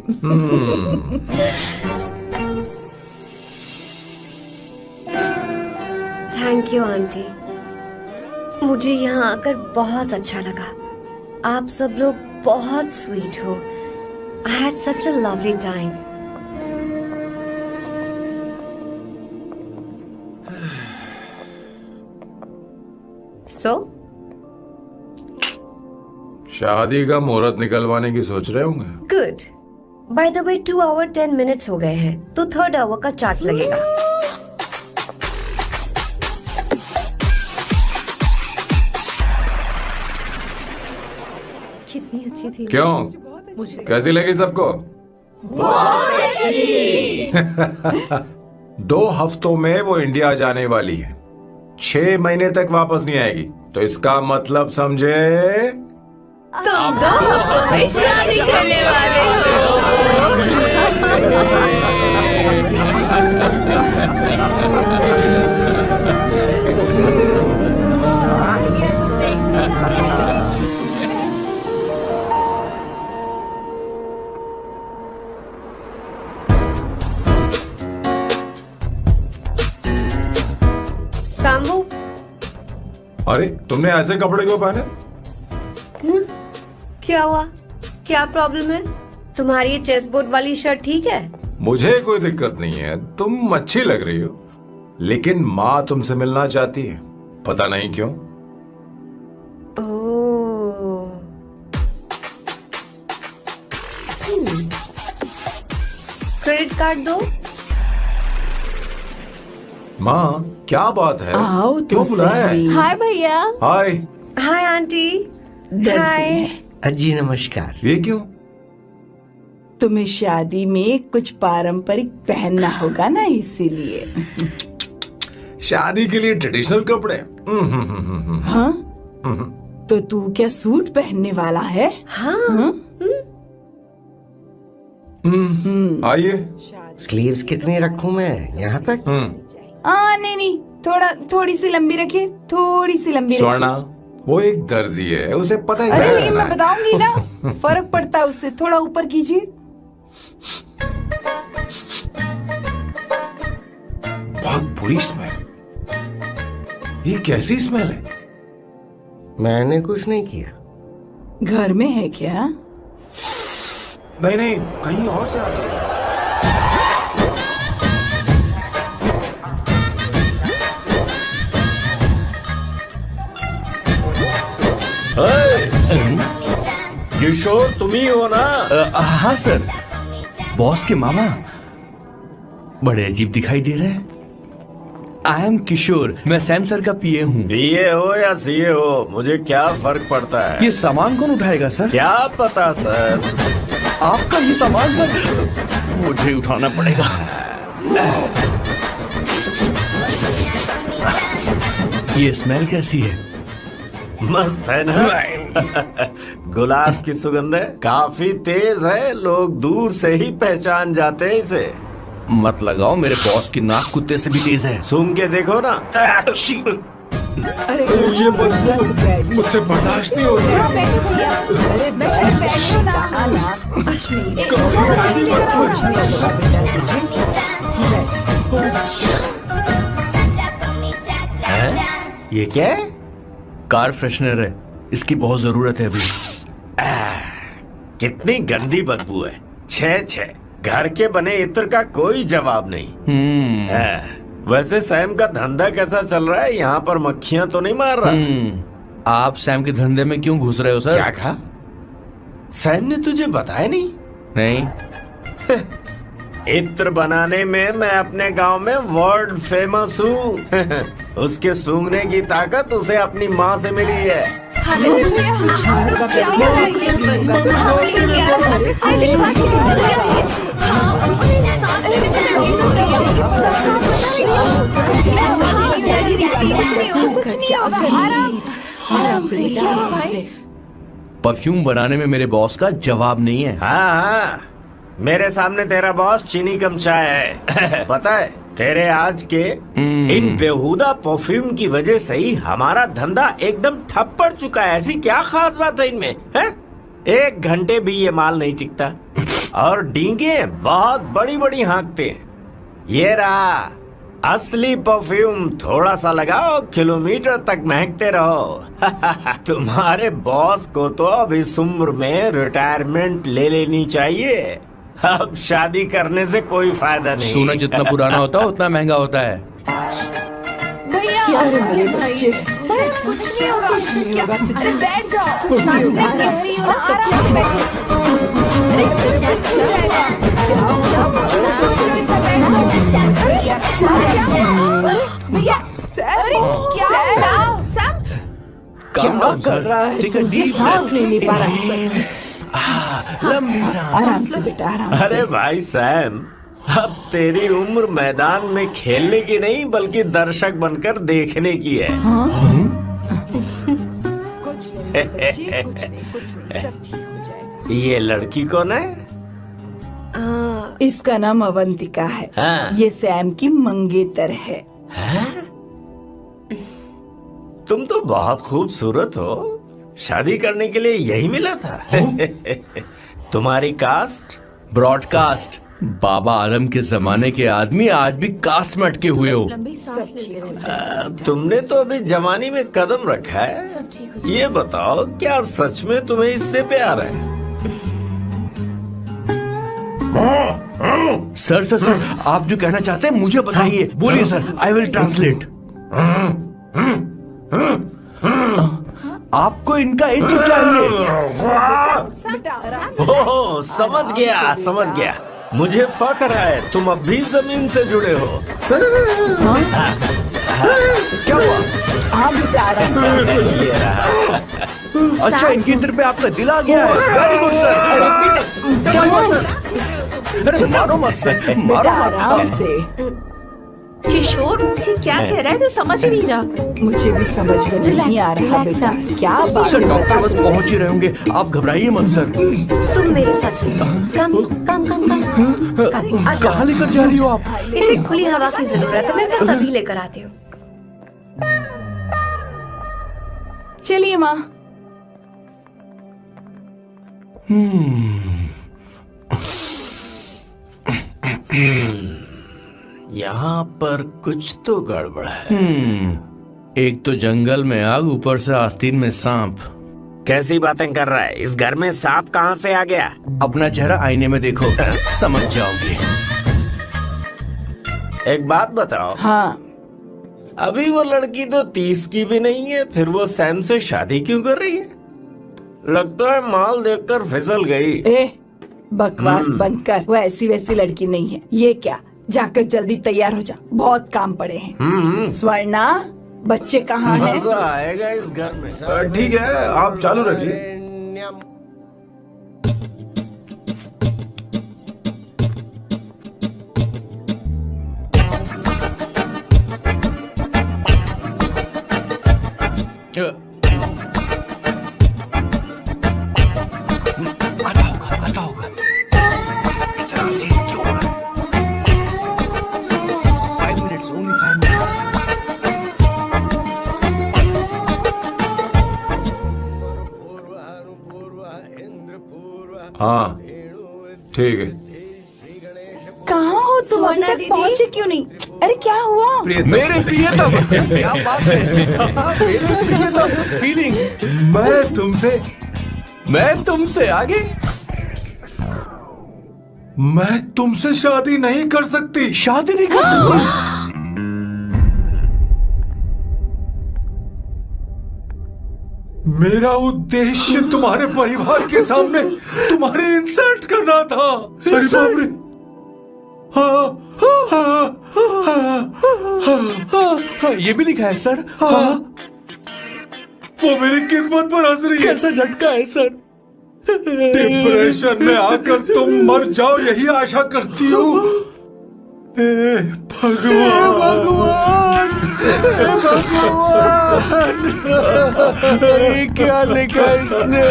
थैंक यू आंटी, मुझे यहाँ आकर बहुत अच्छा लगा। आप सब लोग बहुत स्वीट हो। I had such a lovely time. So? शादी का मुहूर्त निकलवाने की सोच रहे होंगे। Good. By the way, 2 hour 10 minutes हो गए हैं, तो 3rd hour का चार्ज लगेगा। कितनी अच्छी थी। क्यों, कैसी लगी सबको? बहुत अच्छी। 2 हफ्तों में वो इंडिया जाने वाली है, 6 महीने तक वापस नहीं आएगी। तो इसका मतलब समझे, तुम 2 हफ्तों में शादी करने वाले हो। सांबू, अरे तुमने ऐसे कपड़े क्यों पहने? क्या हुआ? क्या प्रॉब्लम है? तुम्हारी ये चेस्ट बोर्ड वाली शर्ट ठीक है? मुझे कोई दिक्कत नहीं है, तुम अच्छी लग रही हो, लेकिन माँ तुमसे मिलना चाहती है, पता नहीं क्यों। ओह। क्रेडिट कार्ड दो। माँ क्या बात है, आओ तो क्यों बुलाया है? सही। हाय भैया। हाय। Hi aunty. दर्जी हाय। है। जी नमस्कार। ये क्यों? तुम्हें शादी में कुछ पारंपरिक पहनना होगा ना, इसीलिए। शादी के लिए ट्रेडिशनल कपड़े? हाँ, तो तू क्या सूट पहनने वाला है? हाँ। आइए। स्लीव्स कितनी रखूं मैं, यहाँ तक? नहीं नहीं, थोड़ी सी लंबी रखिए, थोड़ी सी लंबी रखिए। स्वर्णा, वो एक दर्जी है, उसे पता है अरे क्या नहीं, करना मैं है। बताऊंगी ना, फर्क पड़ता है उससे। थोड़ा ऊपर कीजिए। बहुत बुरी स्मेल। ये कैसी स्मेल है? मैंने कुछ नहीं किया। घर में है क्या? नहीं नहीं, कहीं और से आ रही है। किशोर तुम ही हो ना? हाँ सर, बॉस के मामा बड़े अजीब दिखाई दे रहे हैं। आई एम किशोर, मैं सैम सर का पीए हूँ। बीए हो या सीए हो, मुझे क्या फर्क पड़ता है? ये सामान कौन उठाएगा सर? क्या पता सर। आपका ये सामान सर मुझे उठाना पड़ेगा। ये स्मेल कैसी है? मस्त है ना? गुलाब की सुगंध है, काफी तेज है, लोग दूर से ही पहचान जाते हैं इसे। मत लगाओ, मेरे बॉस की नाक कुत्ते से भी तेज है। सूंघ के देखो ना। अरे ये बदबू मुझसे बर्दाश्त नहीं हो रही। अरे बैठो ना, कुछ नहीं, कुछ नहीं होगा बेटा, ये क्या है? कार फ्रेशनर है, इसकी बहुत जरूरत है अभी। कितनी गंदी बदबू है। छे घर के बने इत्र का कोई जवाब नहीं। वैसे सैम का धंधा कैसा चल रहा है? यहाँ पर मक्खियाँ तो नहीं मार रहा? आप सैम के धंधे में क्यों घुस रहे हो सर? क्या कहा? सैम ने तुझे बताया नहीं? नहीं। इत्र बनाने में मैं अपने गांव में वर्ल्ड फेमस हूँ। उसके सूंघने की ताकत उसे अपनी माँ से मिली है। परफ्यूम बनाने में मेरे बॉस का जवाब नहीं है। हाँ, मेरे सामने तेरा बॉस चीनी कम चाय है। पता है, तेरे आज के इन बेहुदा परफ्यूम की वजह से ही हमारा धंधा एकदम ठप पड़ चुका है। ऐसी क्या खास बात है इनमें? है? 1 घंटे भी ये माल नहीं टिकता और डींगे बहुत बड़ी बड़ी हाँकते हैं। ये रहा असली परफ्यूम, थोड़ा सा लगाओ, किलोमीटर तक महकते रहो। तुम्हारे बॉस को तो अब इस उम्र में रिटायरमेंट ले लेनी चाहिए। अब शादी करने से कोई फायदा नहीं। सोना जितना पुराना होता है उतना महंगा होता है। भैया मेरे बच्चे, कुछ नहीं होगा, अरे बैठ जाओ, कुछ नहीं होगा, आराम से भैया। अरे क्या Calm down, कर रहा है? Take a deep सांस breath. नहीं ले पा रहा। लंबी सांस। आराम से बेटा, आराम से। अरे भाई सैम, अब तेरी उम्र मैदान में खेलने की नहीं बल्कि दर्शक बनकर देखने की है। कुछ नहीं बच्चे, कुछ नहीं, सब ठीक हो जाएगा। ये लड़की कौन है? इसका नाम अवंतिका है। हाँ। ये सैम की मंगेतर है। तुम तो बहुत खूबसूरत हो, शादी करने के लिए यही मिला था। तुम्हारी कास्ट? ब्रॉडकास्ट। बाबा आदम के जमाने के आदमी आज भी कास्ट में अटके हुए हो। लंबी सांस लेते रहो। तुमने तो अभी जवानी में कदम रखा है। सब ठीक हो ये बताओ, क्या सच में तुम्हें इससे प्यार है? सर सर सर, आप जो कहना चाहते हैं मुझे बताइए, बोलिए सर, आई विल ट्रांसलेट। आपको इनका इत्र चाहिए? ओह, समझ गया। मुझे फख्र है, तुम अब भी जमीन से जुड़े हो। क्या हुआ? हाँ बेटा, आराम से। ये रहा। अच्छा, इनके इत्र पे आपका दिल आ गया है। Very good sir. क्या हुआ सर? अरे मारो मत सर, बेटा, मारो आराम मत। से। किशोर क्या कह रहा है, तो समझ ही नहीं रहा। मुझे भी समझ में नहीं आ रहा बेटा, क्या बात सर है डॉक्टर बस बेटा? पहुंच ही रहे होंगे, आप घबराइए मत सर। तुम मेरे साथ चलो। कम कहाँ लेकर जा रही हो आप? इसे खुली हवा की जरूरत है, मैं बस अभी लेकर आती हूँ। चलिए माँ। यहाँ पर कुछ तो गड़बड़ है। एक तो जंगल में आग, ऊपर से आस्तीन में सांप। कैसी बातें कर रहा है? इस घर में सांप कहाँ से आ गया? अपना चेहरा आईने में देखो, समझ जाओगे। एक बात बताओ। हाँ, अभी वो लड़की तो 30 की भी नहीं है, फिर वो सैम से शादी क्यों कर रही है? लगता है माल देखकर फिसल गई। ए, बकवास बंद कर। वो ऐसी वैसी लड़की नहीं है। ये क्या, जाकर जल्दी तैयार हो जा, बहुत काम पड़े हैं। स्वर्णा, बच्चे कहाँ हैं? मजा आएगा इस घर में। ठीक है, आप चालू रखिए। आता होगा। इतना लेट क्यों हो रहा है? 5 minutes, only 5 minutes. हाँ ठीक है। कहाँ हो तुम? अभी स्वर्णा तक दीदी? पहुँचे क्यों नहीं? अरे क्या हुआ? मेरे प्रियतम, क्या बात है? मेरे प्रियतम, फीलिंग। मैं तुमसे आगे। मैं तुमसे शादी नहीं कर सकती। शादी नहीं कर सकती? मेरा उद्देश्य तुम्हारे परिवार के सामने तुम्हारी इंसल्ट करना था। अरे बाप रे। हाँ, ये भी लिखा है सर। हाँ, वो मेरी किस्मत पर हंस रही है। कैसा झटका है सर। डिप्रेशन में आकर तुम मर जाओ, यही आशा करती हूँ। भगवान, ये क्या लिखा है इसने?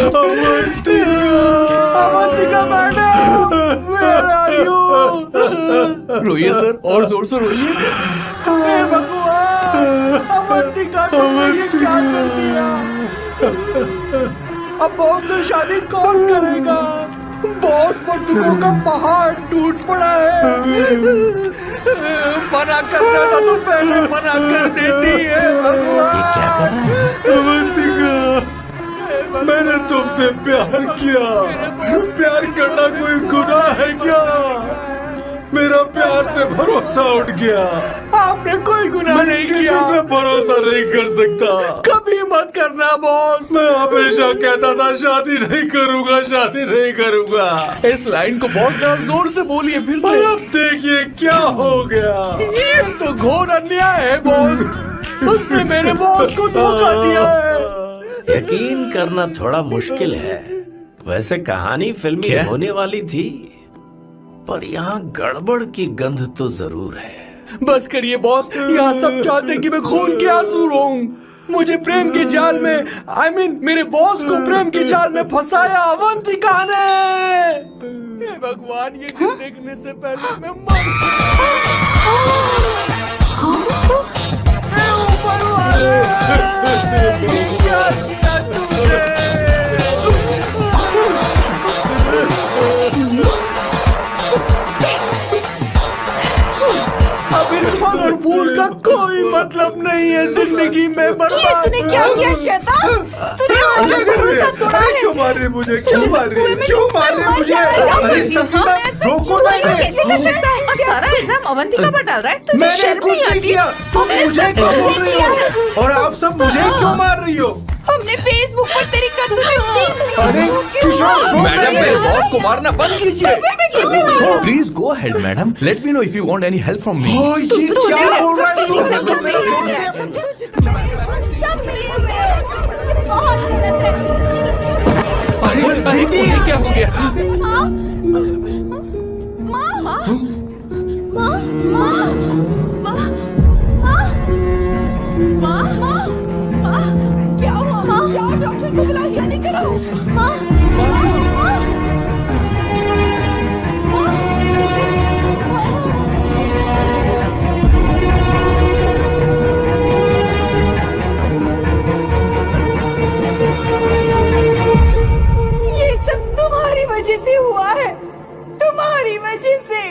Avantika madam, where are you? रोइए सर, और जोर से रोइए। हे भगवान, अवंतिका तुमने ये क्या कर दिया? अब बॉस से शादी कौन करेगा? बॉस पर दुखों का पहाड़ टूट पड़ा है। मना करना था तो पहले मना कर देती है। भगवान, ये क्या कर रहा है? अवंतिका, मैंने तुमसे प्यार किया। प्यार करना कोई गुनाह है क्या? मेरा प्यार से भरोसा उठ गया। आपने कोई गुनाह नहीं किया। किसी पे भरोसा नहीं कर सकता। कभी मत करना बॉस। मैं हमेशा कहता था शादी नहीं करूंगा, शादी नहीं करूंगा। इस लाइन को बहुत ज्यादा जोर से बोलिए फिर से। अब देखिए क्या हो गया। ये तो घोर अन्याय है बॉस। उसने मेरे बॉस को धोखा दिया है। यकीन करना थोड़ा मुश्किल है। वैसे कहानी फिल्मी होने वाली थी, पर यहाँ गड़बड़ की गंध तो जरूर है। बस करिए बॉस, यहाँ सब चाहते हैं कि मैं खून के आंसू रोऊं। मुझे प्रेम के जाल में, मेरे बॉस को प्रेम के जाल में फंसाया अवंतिका ने। हे भगवान, ये देखने से पहले मैं मर ऊपर वाले, क्या किया तूने? अब इन फल और फूल का कोई मतलब नहीं है जिंदगी में। बर्बाद। तूने क्या किया शैतान? तूने हमारा भरोसा तोड़ा है। क्यों मार रही मुझे? क्यों मार रही? क्यों मार रही मुझे? अरे संगीता, रोको कैसे कर सकता है? और सारा इल्जाम अवंतिका पर डाल रहा है। तुझे मैंने शर्म कुछ नहीं नहीं आती? किया। तुम मुझे क्यों बोल रही हो? और आप सब मुझे क्यों मार रही हो? हमने फेसबुक पर तेरी करतूतें देख ली। अरे किशोर, मैडम, मेरे बॉस को मारना बंद कीजिए। Please go ahead madam, let me know if you want any help from me. ये क्या बोल रहा है तू? सब मिले हुए हैं। बहुत गलत है। अरे ये क्या हो गया? क्या हुआ? जाओ डॉक्टर को बुलाओ, जल्दी करो। माँ, ये सब तुम्हारी वजह से हुआ है, तुम्हारी वजह से।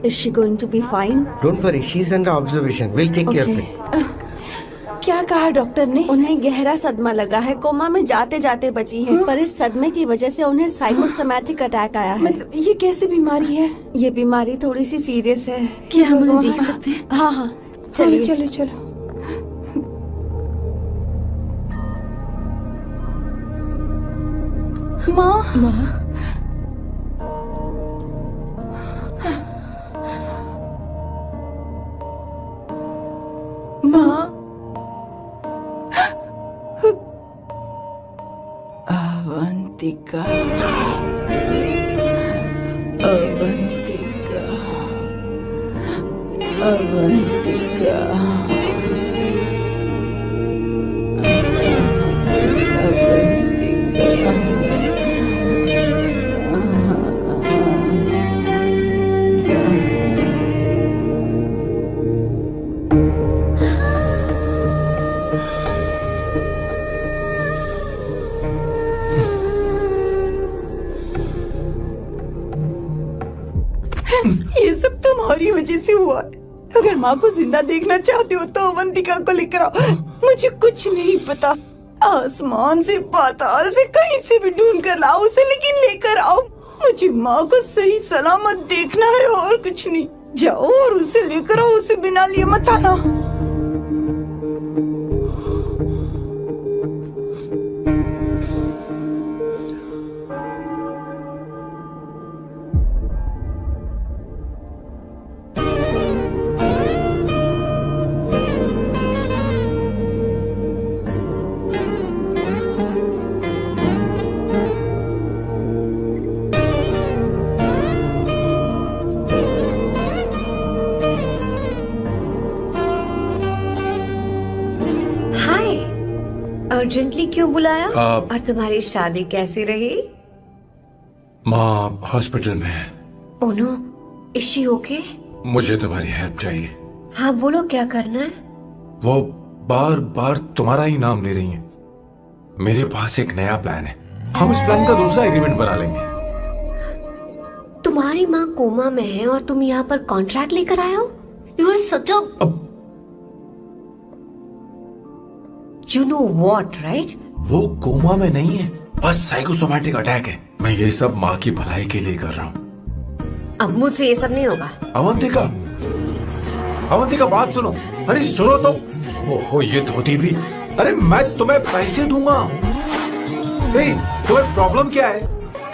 Is she going to be fine? Don't worry, she's under observation. We'll take care of Okay. it. क्या कहा डॉक्टर ने? उन्हें गहरा सदमा लगा है, कोमा में जाते जाते बची है, पर इस सदमे की वजह से उन्हें साइकोसोमैटिक अटैक आया है। मतलब ये कैसी बीमारी है? ये बीमारी थोड़ी सी सीरियस है। क्या हम उन्हें देख सकते हैं? हाँ हाँ, चलो चलिए। चलो चलो। माँ माँ अवंतिका अवंतिका अवंतिका ये सब तुम्हारी वजह से हुआ है। अगर माँ को जिंदा देखना चाहते हो तो अवंतिका को लेकर आओ। मुझे कुछ नहीं पता, आसमान से पाताल से कहीं से भी ढूंढ कर लाओ उसे, लेकिन लेकर आओ। मुझे माँ को सही सलामत देखना है और कुछ नहीं। जाओ और उसे लेकर आओ, उसे बिना लिए मत आना। अर्जेंटली क्यों बुलाया? आप- और तुम्हारी शादी कैसी रही? माँ हॉस्पिटल में है। Oh no, is she okay? मुझे तुम्हारी हेल्प चाहिए। हाँ बोलो, क्या करना है? वो बार बार तुम्हारा ही नाम ले रही हैं। मेरे पास एक नया प्लान है, हम इस प्लान का दूसरा एग्रीमेंट बना लेंगे। तुम्हारी माँ कोमा में है और तुम यहाँ पर कॉन्ट्रैक्ट लेकर आए हो? You are such a You know what, right? वो कोमा में नहीं है, बस साइकोसोमैटिक अटैक है। मैं ये सब माँ की भलाई के लिए कर रहा हूँ। अब मुझसे ये सब नहीं होगा। अवंतिका, अवंतिका बात सुनो। अरे सुनो तो। ओहो ये धोती भी। अरे मैं तुम्हें पैसे दूंगा। तुम्हें प्रॉब्लम क्या है?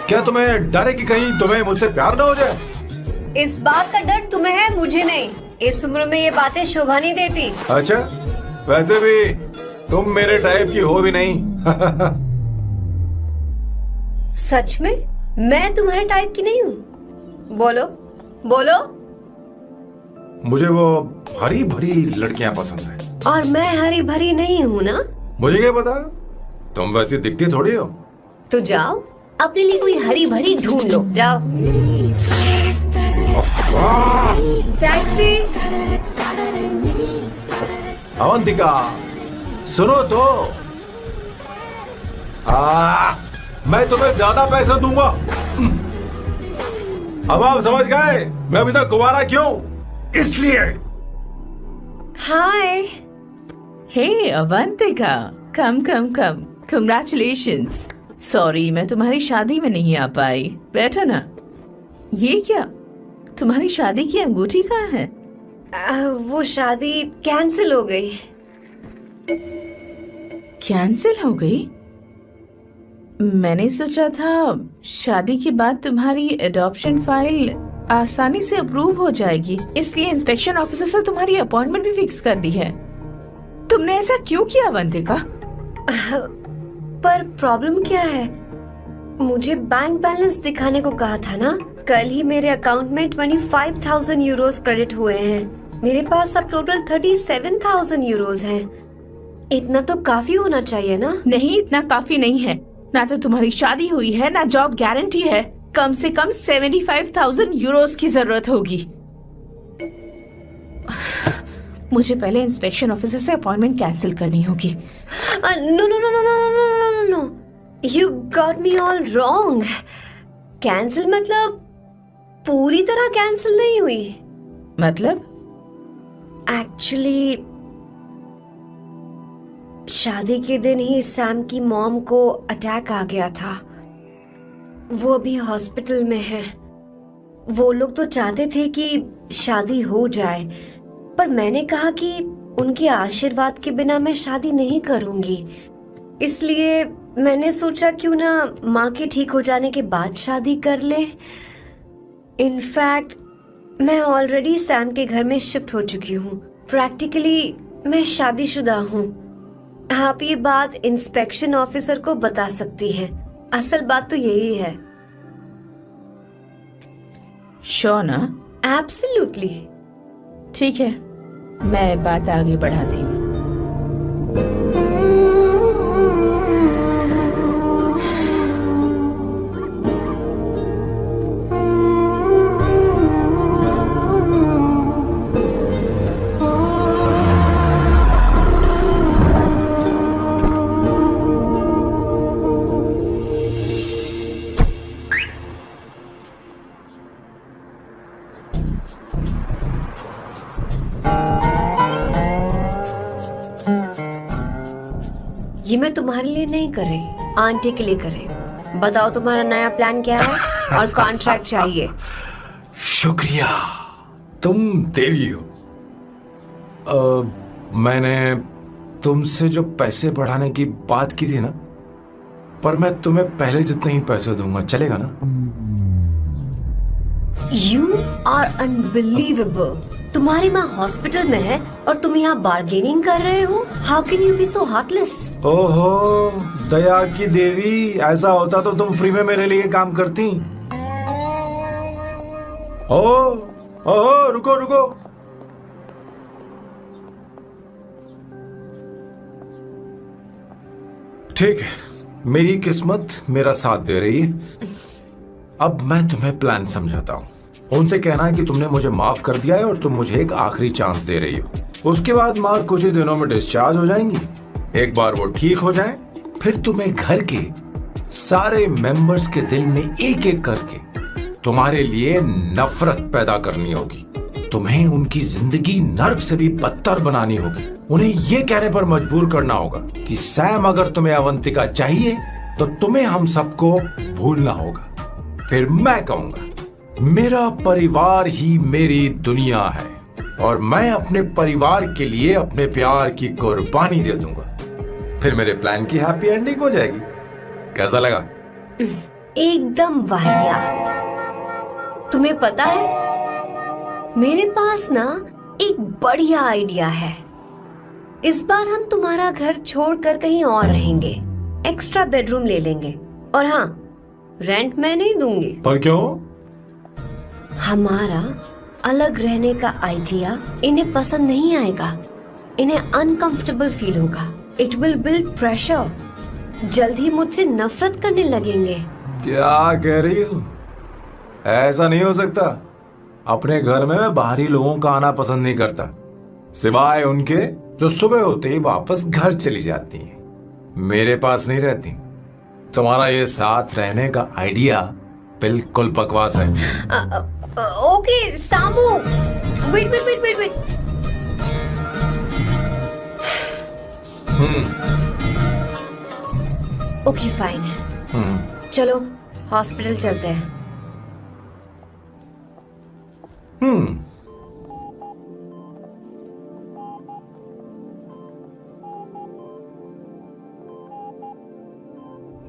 क्या तुम्हें डर है कि कहीं तुम्हें मुझसे प्यार ना हो जाए? इस बात का डर तुम्हें है, मुझे नहीं। इस उम्र में ये बातें शोभा नहीं देती। अच्छा, वैसे भी तुम मेरे टाइप की हो भी नहीं। सच में? मैं तुम्हारे टाइप की नहीं हूँ? बोलो बोलो। मुझे वो हरी भरी लड़कियां पसंद है। और मैं हरी भरी नहीं हूँ ना? मुझे क्या पता, तुम वैसी दिखती थोड़ी हो। तो जाओ अपने लिए कोई हरी भरी ढूंढ लो, जाओ। टैक्सी। अवंतिका सुनो तो। मैं तुम्हें ज्यादा पैसा दूंगा। अब आप समझ गए मैं अभी तक कुंवारा क्यों? इसलिए। हाय। हे अवंतिका, कम कम कम। कंग्रेचुलेशंस। सॉरी मैं तुम्हारी शादी में नहीं आ पाई। बैठो ना। ये क्या, तुम्हारी शादी की अंगूठी कहाँ है? वो शादी कैंसिल हो गई। कैंसिल हो गई? मैंने सोचा था शादी के बाद तुम्हारी एडॉप्शन फाइल आसानी से अप्रूव हो जाएगी, इसलिए इंस्पेक्शन ऑफिसर से तुम्हारी अपॉइंटमेंट भी फिक्स कर दी है। तुमने ऐसा क्यों किया अवंतिका? पर प्रॉब्लम क्या है? मुझे बैंक बैलेंस दिखाने को कहा था ना। कल ही मेरे अकाउंट में 25,000 यूरोस क्रेडिट हुए हैं। मेरे पास अब टोटल 37,000 यूरोस हैं। इतना तो काफी होना चाहिए ना? नहीं, इतना काफी नहीं है। ना तो तुम्हारी शादी हुई है, ना जॉब गारंटी है। कम से कम 75,000 यूरोस की जरूरत होगी। मुझे पहले इंस्पेक्शन ऑफिसर से अपॉइंटमेंट कैंसिल करनी होगी। No no no no no no no, 'You got me all wrong. Cancel मतलब पूरी तरह कैंसिल नहीं हुई। मतलब? एक्चुअली शादी के दिन ही सैम की मॉम को अटैक आ गया था। वो अभी हॉस्पिटल में है। वो लोग तो चाहते थे कि शादी हो जाए, पर मैंने कहा कि उनके आशीर्वाद के बिना मैं शादी नहीं करूंगी। इसलिए मैंने सोचा क्यों ना माँ के ठीक हो जाने के बाद शादी कर ले। इनफैक्ट मैं ऑलरेडी सैम के घर में शिफ्ट हो चुकी हूँ। प्रैक्टिकली मैं शादीशुदा हूँ। आप ये बात इंस्पेक्शन ऑफिसर को बता सकती हैं। असल बात तो यही है। श्योर ना? एब्सोल्युटली। ठीक है, मैं बात आगे बढ़ाती हूँ। ये मैं तुम्हारे लिए नहीं कर रही, आंटी के लिए कर रही। बताओ तुम्हारा नया प्लान क्या है और कॉन्ट्रैक्ट चाहिए। शुक्रिया, तुम देवी हो। मैंने तुमसे जो पैसे बढ़ाने की बात की थी ना, पर मैं तुम्हें पहले जितने ही पैसे दूंगा, चलेगा ना? You are unbelievable. तुम्हारी माँ हॉस्पिटल में है और तुम यहाँ बार्गेनिंग कर रहे हो। How can you be so heartless? ओहो दया की देवी, ऐसा होता तो तुम फ्री में मेरे लिए काम करती। ओहो रुको रुको। ठीक है, मेरी किस्मत मेरा साथ दे रही है। अब मैं तुम्हें प्लान समझाता हूँ। उनसे कहना है कि तुमने मुझे माफ कर दिया है और तुम मुझे एक आखिरी चांस दे रही हो। उसके बाद माँ कुछ ही दिनों में डिस्चार्ज हो जाएंगी। एक बार वो ठीक हो जाए, फिर तुम्हें घर के सारे मेंबर्स के दिल में एक एक करके तुम्हारे लिए नफरत पैदा करनी होगी। तुम्हें उनकी जिंदगी नर्क से भी बदतर बनानी होगी। उन्हें यह कहने पर मजबूर करना होगा कि सैम, अगर तुम्हें अवंतिका चाहिए तो तुम्हें हम सबको भूलना होगा। फिर मैं कहूंगा मेरा परिवार ही मेरी दुनिया है और मैं अपने परिवार के लिए अपने प्यार की कुर्बानी दे दूंगा। फिर मेरे प्लान की हैप्पी एंडिंग हो जाएगी। कैसा लगा? एकदम वाहियात। तुम्हें पता है, मेरे पास ना एक बढ़िया आइडिया है। इस बार हम तुम्हारा घर छोड़कर कहीं और रहेंगे। एक्स्ट्रा बेडरूम ले लेंगे। और हाँ, रेंट मैं नहीं दूंगी। पर क्यों? हमारा अलग रहने का आइडिया इन्हें पसंद नहीं आएगा। इन्हें अनकंफर्टेबल फील होगा। It will build pressure. जल्द ही मुझसे नफरत करने लगेंगे। क्या कह रही हो? ऐसा नहीं हो सकता। अपने घर में मैं बाहरी लोगों का आना पसंद नहीं करता, सिवाय उनके जो सुबह होते ही वापस घर चली जाती हैं, मेरे पास नहीं रहती। तुम्हारा ये साथ रहने का आइडिया बिल्कुल बकवास है। Okay Samu, wait wait wait wait wait. Okay fine है। चलो हॉस्पिटल चलते हैं।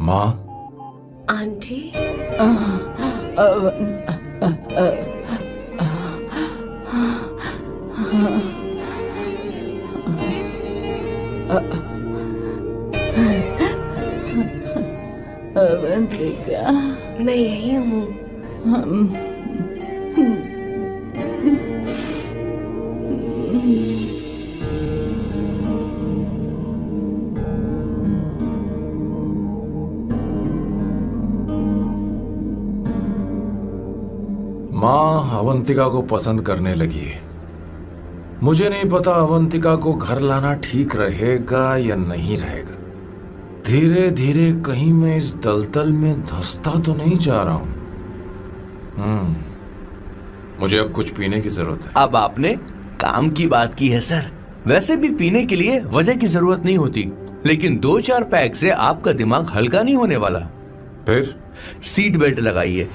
माँ। आंटी। अवंतिका, मैं यही हूँ। माँ अवंतिका को पसंद करने लगी है। मुझे नहीं पता अवंतिका को घर लाना ठीक रहेगा या नहीं रहेगा। धीरे धीरे कहीं मैं इस दलदल में धंसता तो नहीं जा रहा हूं। मुझे अब कुछ पीने की जरूरत है। अब आपने काम की बात की है सर। वैसे भी पीने के लिए वजह की जरूरत नहीं होती, लेकिन 2-4 पैक से आपका दिमाग हल्का नहीं होने वाला। फिर सीट बेल्ट लगाइए।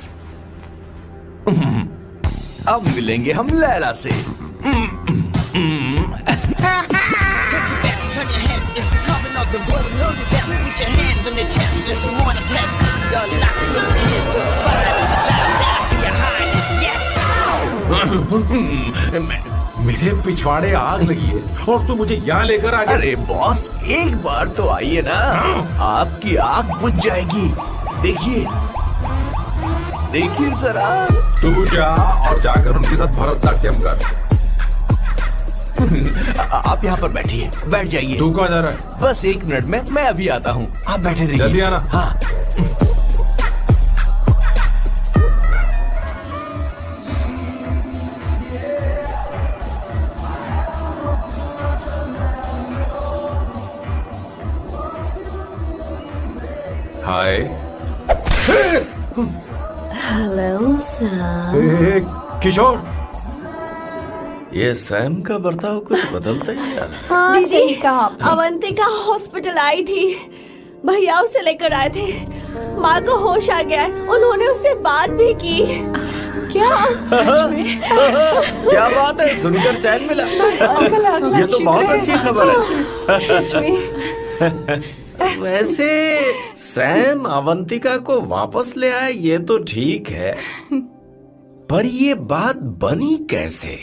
अब मिलेंगे हम लैला से। मेरे पिछवाड़े आग लगी है और तू मुझे यहाँ लेकर आ गया। अरे बॉस, एक बार तो आइए ना, आपकी आग बुझ जाएगी। देखिए देखिए जरा। तू जा और जाकर उनके साथ भरतनाट्यम कर। आप यहाँ पर बैठिए, बैठ जाइए। तू कहाँ जा रहा है? बस 1 मिनट में मैं अभी आता हूँ, आप बैठे रहिए। जल्दी आना। हाँ। हाय। Hello sir. ए, किशोर, ये सैम का बर्ताव कुछ बदलता ही यार। हाँ, दीदी, सही कहा आपने। अवंतिका हॉस्पिटल आई थी, भैया उसे लेकर आए थे। माँ को होश आ गया है, उन्होंने उससे बात भी की। क्या सच में? क्या बात है, सुनकर चैन मिला। अंकल, ये तो बहुत अच्छी खबर है। सच में। वैसे सैम अवंतिका को वापस ले आए ये तो ठीक है, पर ये बात बनी कैसे?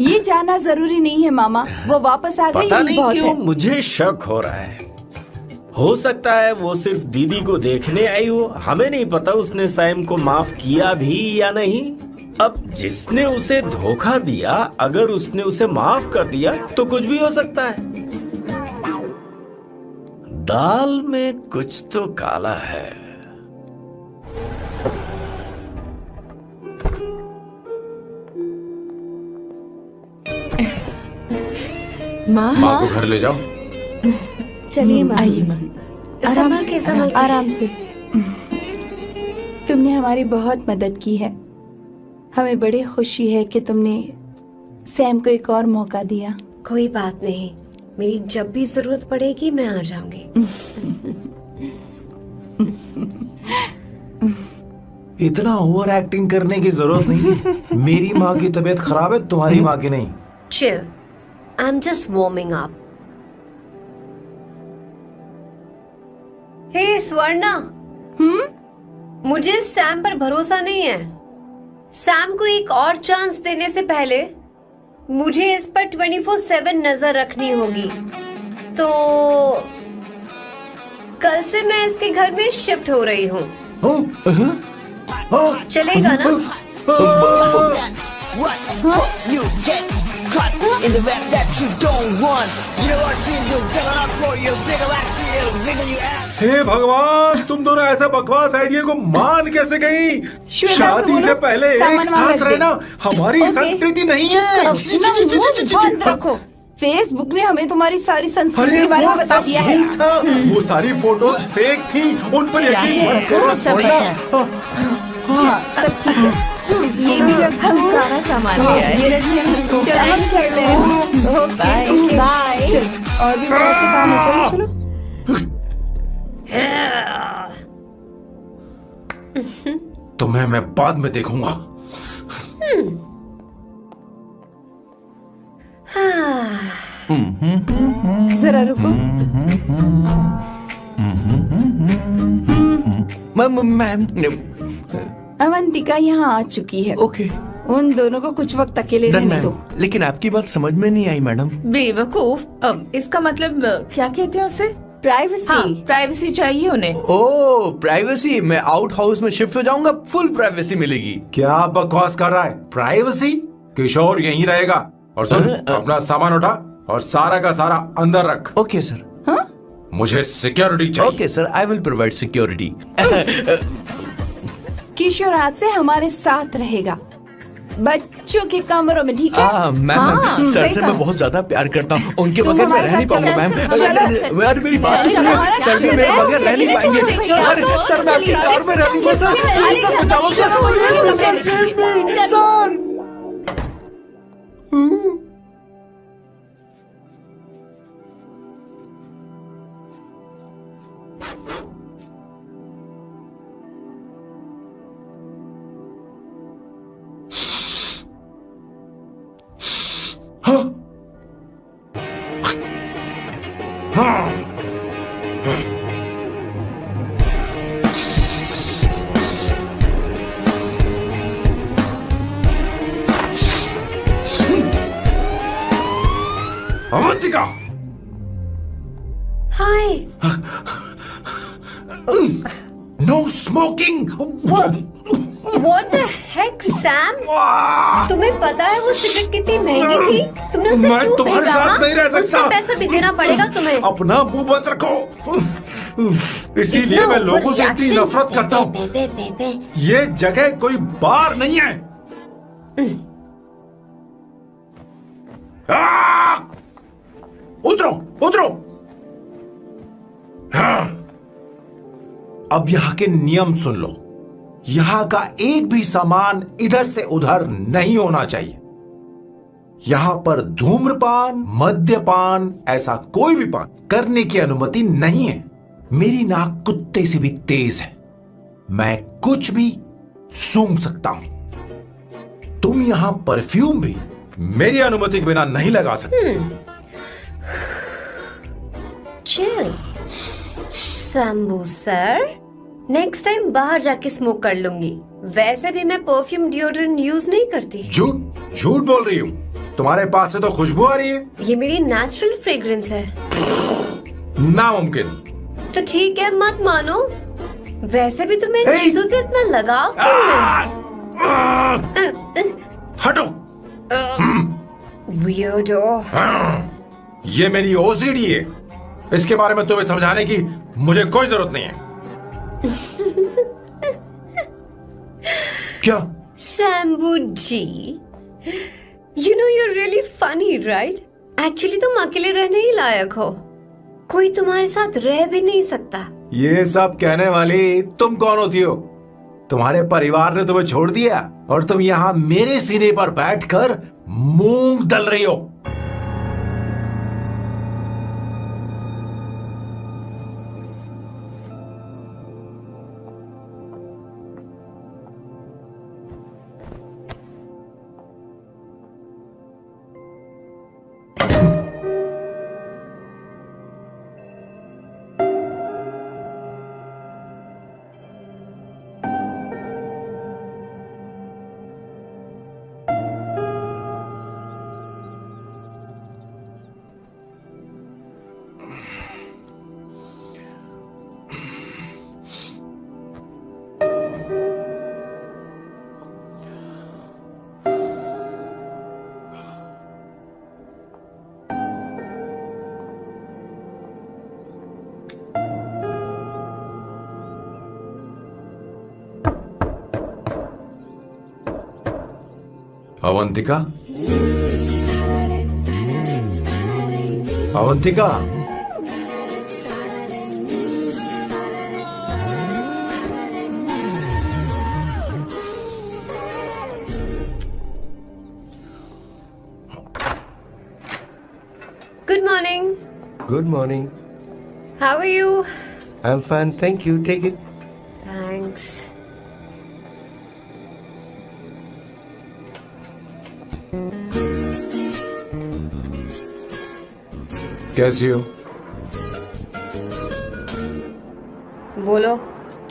ये जानना जरूरी नहीं है मामा, वो वापस आ गई। पता यही नहीं बहुत क्यों है। मुझे शक हो रहा है। हो सकता है वो सिर्फ दीदी को देखने आई हो, हमें नहीं पता उसने सैम को माफ किया भी या नहीं। अब जिसने उसे धोखा दिया, अगर उसने उसे माफ कर दिया तो कुछ भी हो सकता है। दाल में कुछ तो काला है। माँ को घर ले जाओ। चलिए माँ। आइए माँ। आराम से। तुमने हमारी बहुत मदद की है। हमें बड़ी खुशी है कि तुमने सैम को एक और मौका दिया। कोई बात नहीं, मेरी जब भी जरूरत पड़ेगी मैं आ जाऊंगी। इतना ओवर एक्टिंग करने की जरूरत नहीं। मेरी माँ की तबीयत खराब है, तुम्हारी माँ की नहीं। Chill, I am just warming up. Hey Swarna, मुझे सैम पर भरोसा नहीं है। सैम को एक और चांस देने से पहले मुझे इस पर 24/7 नजर रखनी होगी। तो कल से मैं इसके घर में शिफ्ट हो रही हूँ। चलेगा ना? हे भगवान, तुम दोनों ऐसा बकवास आइडिया को मान कैसे गई? श्वेता से शादी बोलो, से पहले सामान एक वहाँ साथ रख दे। रहना हमारी ओके। संस्कृति नहीं है। बंद रखो। फेसबुक ने हमें तुम्हारी सारी संस्कृति अरे के बारे में वो बता सब दिया है। झूठ था। वो सारी फोटोज फेक थी, उन पर यकीन मत करो। स्वर्णा, हाँ, सब ठीक है। ये भी रख, हम सारा सामान ले आए। ये रखिए। चलो हम चलते हैं। Okay bye. चलो, और भी बहुत से काम है। चलो चलो। तुम्हें मैं बाद में देखूंगा। जरा रुको। मैम। अवंतिका यहाँ आ चुकी है। ओके। उन दोनों को कुछ वक्त अकेले डन रहने दो। मैम, लेकिन आपकी बात समझ में नहीं आई मैडम। बेवकूफ। अब इसका मतलब क्या कहते हैं उसे? प्राइवेसी। हाँ, प्राइवेसी चाहिए उन्हें। ओह प्राइवेसी, मैं आउट हाउस में शिफ्ट हो जाऊंगा, फुल प्राइवेसी मिलेगी। क्या बकवास कर रहा है? प्राइवेसी? किशोर यहीं रहेगा। और सुन, अपना सामान उठा और सारा का सारा अंदर रख। Okay sir. मुझे सिक्योरिटी चाहिए। Okay sir, I will provide security. Kishore आज से हमारे साथ रहेगा, बच्चों के कमरों में, ठीक है? मैम, सर से मैं बहुत ज्यादा प्यार करता हूँ, उनके बगैर मैं रह नहीं पाऊंगा मैम। यार मेरी बात सुनिए, सर भी मेरे बगैर रह नहीं पाएंगे। अरे सर, मैं आपकी कार में रहूंगा sir. Sir. Avantika, hi. No smoking. What the heck, Sam? तुम्हें पता है वो सिगरेट कितनी महंगी थी? तुमने उसे मैं क्यों तुम्हारे फेंका? साथ नहीं रह सकता। उसका पैसा भी देना पड़ेगा तुम्हें। अपना मुंह बंद रखो। इसीलिए मैं लोगों से इतनी नफरत करता हूँ। ये जगह कोई बार नहीं है। उतरो उतरो। अब यहाँ के नियम सुन लो। यहाँ का एक भी सामान इधर से उधर नहीं होना चाहिए। यहाँ पर धूम्रपान, मद्यपान, ऐसा कोई भी पान करने की अनुमति नहीं है। मेरी नाक कुत्ते से भी तेज है, मैं कुछ भी सूंघ सकता हूं। तुम यहाँ परफ्यूम भी मेरी अनुमति के बिना नहीं लगा सकते। Chill Shambhu sir, next time बाहर जाके स्मोक कर लूंगी। वैसे भी मैं परफ्यूम डिओड्रेंट यूज नहीं करती। झूठ झूठ बोल रही हूँ। तुम्हारे पास से तो खुशबू आ रही है। ये मेरी नेचुरल फ्रेग्रेंस है। नामुमकिन। तो ठीक है, मत मानो। वैसे भी तुम्हें इन चीजों से इतना लगाव क्यों है? हटो। वियर्डो। ये मेरी ओसीडी है। इसके बारे में तुम्हें समझाने की मुझे कोई जरूरत नहीं है। क्या? शंभू जी, you know you're really funny, right? Actually तुम अकेले रहने ही लायक हो। कोई तुम्हारे साथ रह भी नहीं सकता। ये सब कहने वाली तुम कौन होती हो? तुम्हारे परिवार ने तुम्हें छोड़ दिया और तुम यहाँ मेरे सीने पर बैठकर मूंग दल रही हो। Avantika, Avantika, Good morning. Good morning. How are you? I'm fine, thank you. Take it. Thanks. कैसी हो? बोलो,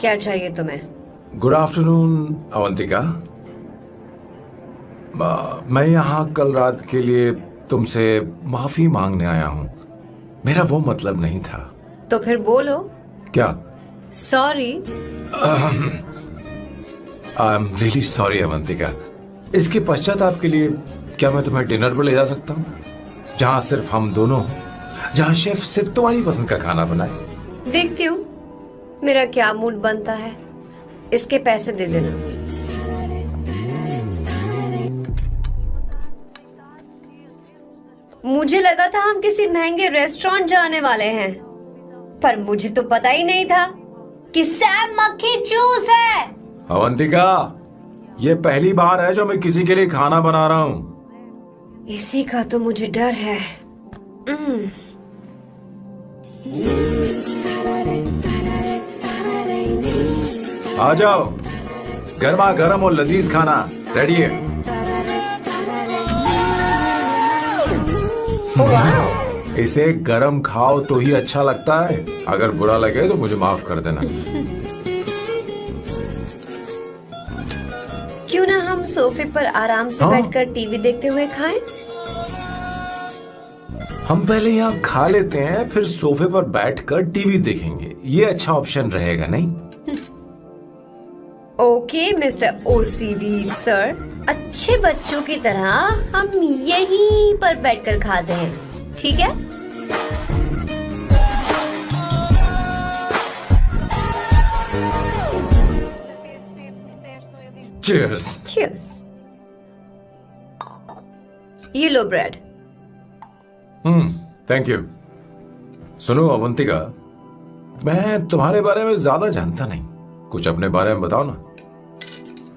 क्या चाहिए तुम्हें? Good afternoon Avantika. मैं यहाँ कल रात के लिए तुमसे माफी मांगने आया हूँ। मेरा वो मतलब नहीं था। तो फिर बोलो। क्या? Sorry. I am really sorry Avantika. इसके पश्चाताप के लिए क्या मैं तुम्हें डिनर पर ले जा सकता हूँ, जहाँ सिर्फ हम दोनों, जहाँ शेफ सिर्फ तुम्हारी पसंद का खाना बनाए? देखती हूँ मेरा क्या मूड बनता है। इसके पैसे दे देना। मुझे लगा था हम किसी महंगे रेस्टोरेंट जाने वाले हैं, पर मुझे तो पता ही नहीं था कि सैम मक्खी चूस है। अवंतिका, ये पहली बार है जो मैं किसी के लिए खाना बना रहा हूँ। इसी का तो मुझे डर है। आ जाओ, गर्मा गर्म और लजीज खाना रेडी है। इसे गरम खाओ तो ही अच्छा लगता है, अगर बुरा लगे तो मुझे माफ कर देना। क्यों ना हम सोफे पर आराम से बैठकर टीवी देखते हुए खाएं? हम पहले यहाँ खा लेते हैं, फिर सोफे पर बैठकर टीवी देखेंगे। ये अच्छा ऑप्शन रहेगा नहीं? ओके मिस्टर ओसीडी सर, अच्छे बच्चों की तरह हम यहीं पर बैठकर खाते हैं, ठीक है? Cheers. Cheers. ये लो ब्रेड। Thank you. सुनो अवंतिका, मैं तुम्हारे बारे में ज्यादा जानता नहीं, कुछ अपने बारे में बताओ ना।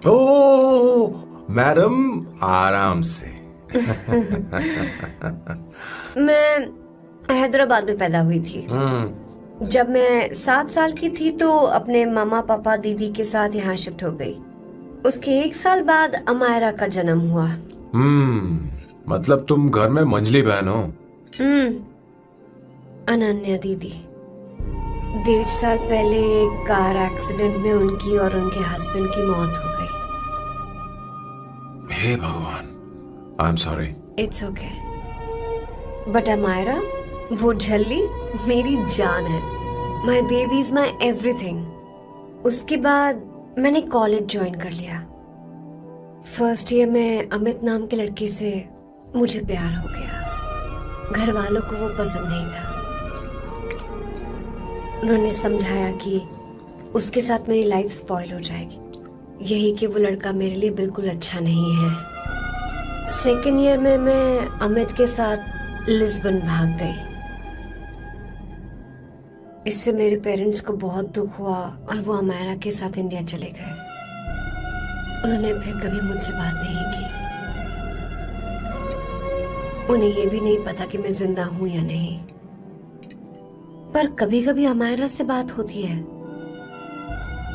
ओ मैडम, आराम से। मैं हैदराबाद में पैदा हुई थी। जब मैं 7 साल की थी तो अपने मामा पापा दीदी के साथ यहाँ शिफ्ट हो गई। उसके 1 साल बाद अमायरा का जन्म हुआ। मतलब तुम घर में मंझली बहन हो? अनन्या दीदी 1.5 साल पहले एक कार एक्सीडेंट में उनकी और उनके हस्बैंड की मौत हो गई। हे भगवान, I am sorry. It's okay, but Amaira, वो झल्ली मेरी जान है। My baby is my everything. उसके बाद मैंने कॉलेज ज्वाइन कर लिया। फर्स्ट ईयर में अमित नाम के लड़के से मुझे प्यार हो गया। घर वालों को वो पसंद नहीं था। उन्होंने समझाया कि उसके साथ मेरी लाइफ स्पॉइल हो जाएगी, यही कि वो लड़का मेरे लिए बिल्कुल अच्छा नहीं है। सेकेंड ईयर में मैं अमित के साथ लिस्बन भाग गई। इससे मेरे पेरेंट्स को बहुत दुख हुआ और वो अमायरा के साथ इंडिया चले गए। उन्होंने फिर कभी मुझसे बात नहीं की। उन्हें ये भी नहीं पता कि मैं जिंदा हूं या नहीं, पर कभी कभी अमायरा से बात होती है।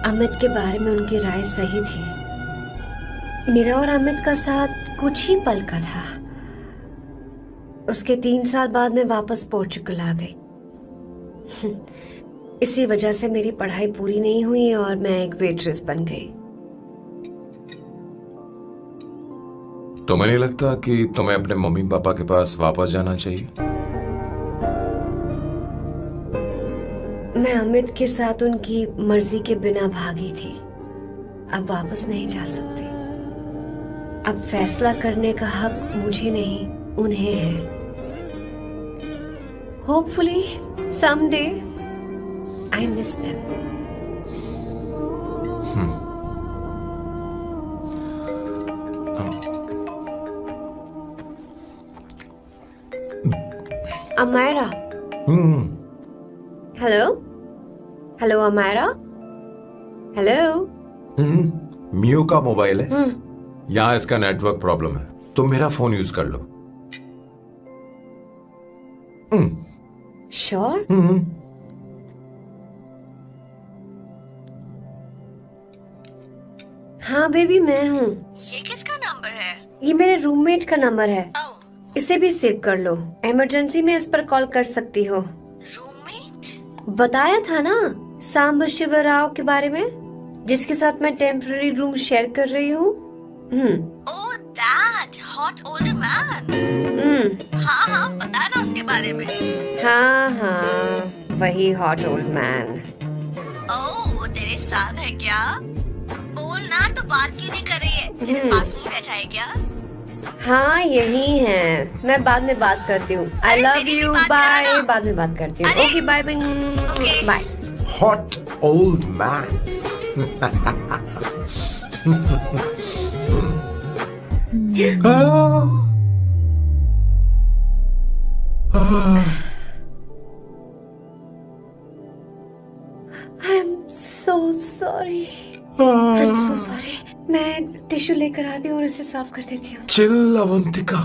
अमित के बारे में उनकी राय सही थी। मेरा और अमित का साथ कुछ ही पल का था। उसके 3 साल बाद मैं वापस पोर्चुगल आ गई। इसी वजह से मेरी पढ़ाई पूरी नहीं हुई और मैं एक वेट्रेस बन गई। तुम्हें नहीं लगता कि तुम्हें अपने मम्मी पापा के पास वापस जाना चाहिए? मैं अमित के साथ उनकी मर्जी के बिना भागी थी। अब वापस नहीं जा सकती। अब फैसला करने का हक मुझे नहीं, उन्हें है। Hopefully someday I miss them. Amira. Hello? Hello, Amira? Hello? मियो का मोबाइल है। यहाँ इसका नेटवर्क प्रॉब्लम है, तुम मेरा फोन यूज कर लो। Sure? हाँ बेबी, मैं हूँ। ये किसका नंबर है? ये मेरे रूममेट का नंबर है। इसे भी सेव कर लो। इमरजेंसी में इस पर कॉल कर सकती हो। रूममेट? बताया था ना सांब शिवराव के बारे में, जिसके साथ मैं टेम्पररी रूम शेयर कर रही हूँ। Oh that hot older man. हाँ पता ना उसके बारे में। हाँ वही हॉट ओल्ड मैन। ओह वो तेरे साथ है क्या? बोल ना, तो बात क्यों नहीं कर रही है? तेरे पास नहीं बैठा है क्या? हाँ यही है। मैं बाद में बात करती हूँ। I love you, bye. बाद में बात करती हूँ। Okay bye bye bye. Hot old man. I'm so sorry. I'm so sorry. मैं टिश्यू लेकर आती हूँ और इसे साफ कर देती हूँ। Chill Avantika,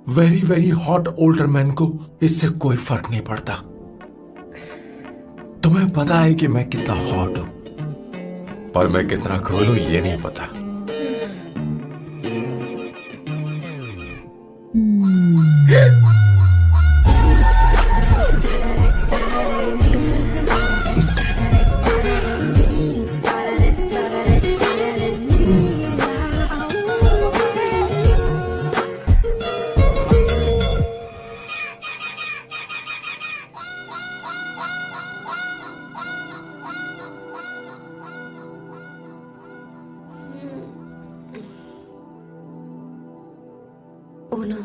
very very hot older man को इससे कोई फर्क नहीं पड़ता। तुम्हें पता है कि मैं कितना हॉट हूं, पर मैं कितना कूल हूं ये नहीं पता। ओनो,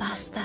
पास्ता।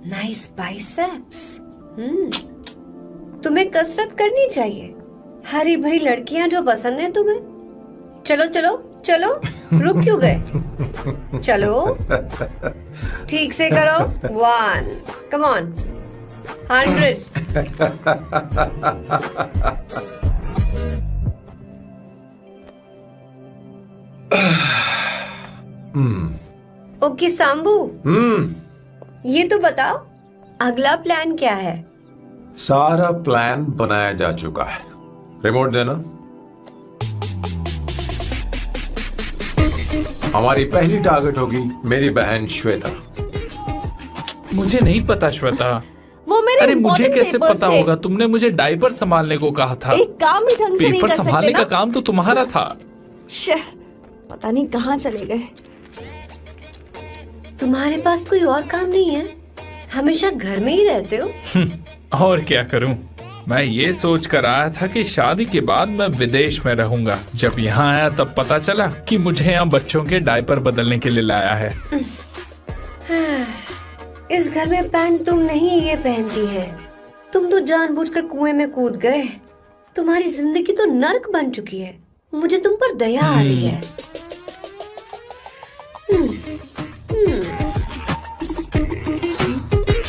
Nice biceps. तुम्हें कसरत करनी चाहिए। हरी भरी लड़कियां जो पसंद है तुम्हें। चलो चलो चलो, रुक क्यों गए? चलो ठीक से करो। 1 कम ऑन 100। ओके सांबू, ये तो बताओ अगला प्लान क्या है? सारा प्लान बनाया जा चुका है। रिमोट देना। हमारी पहली टारगेट होगी मेरी बहन श्वेता। मुझे नहीं पता श्वेता। वो मेरे अरे मुझे important कैसे papers पता थे। होगा? तुमने मुझे डायपर संभालने को कहा था। एक काम ही ढंग से नहीं पेपर कर सकते संभालने ना? का काम तो तुम्हारा था। पता नहीं कहाँ चले गए। तुम्हारे पास कोई और काम नहीं है? हमेशा घर में ही रहते हो। और क्या करूं? मैं ये सोच कर आया था कि शादी के बाद मैं विदेश में रहूंगा। जब यहाँ आया तब पता चला कि मुझे यहाँ बच्चों के डायपर बदलने के लिए लाया है। इस घर में पैंट तुम नहीं ये पहनती है। तुम तो जानबूझकर कुएं में कूद गए। तुम्हारी जिंदगी तो नर्क बन चुकी है। मुझे तुम पर दया आ रही है।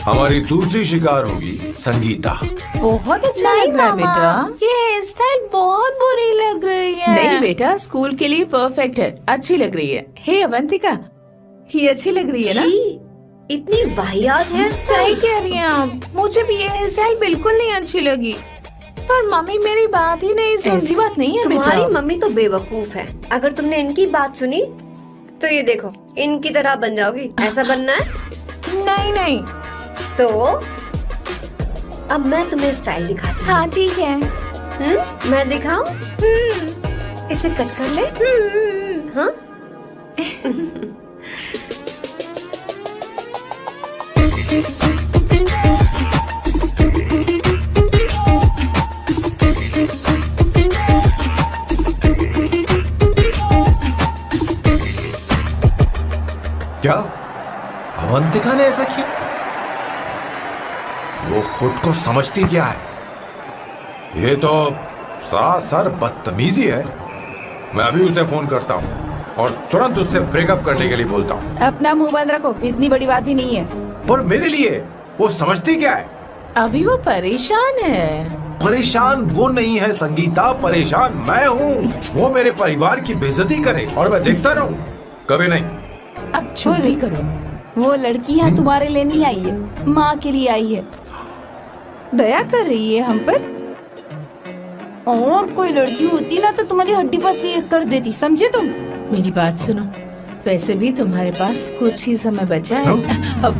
हमारी दूसरी शिकार होगी संगीता। बहुत अच्छा लग रहा है बेटा। ये हेयर स्टाइल बहुत बुरी लग रही है। नहीं बेटा, स्कूल के लिए परफेक्ट है, अच्छी लग रही है। हे अवंतिका, ये अच्छी लग रही है ना? इतनी वाहियात हेयर सही कह रही हैं आप। मुझे भी ये हेयर स्टाइल बिल्कुल नहीं अच्छी लगी। पर मम्मी मेरी बात ही नहीं सुनती। ऐसी बात नहीं है बेटा। तुम्हारी मम्मी तो बेवकूफ है। अगर तुमने इनकी बात सुनी तो ये देखो इनकी तरह बन जाओगी। ऐसा बनना है? नहीं नहीं। तो अब मैं तुम्हें स्टाइल दिखाती हूँ। हाँ ठीक है। मैं दिखाऊं? इसे कट कर ले। हाँ? क्या अवंतिका ने ऐसा किया? वो खुद को समझती क्या है? ये तो सरासर बदतमीजी है। मैं अभी उसे फोन करता हूँ और तुरंत उससे ब्रेकअप करने के लिए बोलता हूँ। अपना मुंह बंद रखो, इतनी बड़ी बात भी नहीं है। पर मेरे लिए वो समझती क्या है? अभी वो परेशान है। परेशान वो नहीं है संगीता, परेशान मैं हूँ। वो मेरे परिवार की बेइज्जती करे और मैं देखता रहूँ? कभी नहीं। अब चुप भी करो। वो लड़की यहाँ तुम्हारे लिए नहीं आई है, माँ के लिए आई है। दया कर रही है हम पर। और कोई लड़की होती ना तो तुम्हारी हड्डी पसली कर देती, समझे तुम? मेरी बात सुनो, वैसे भी तुम्हारे पास कुछ ही समय बचा है। अब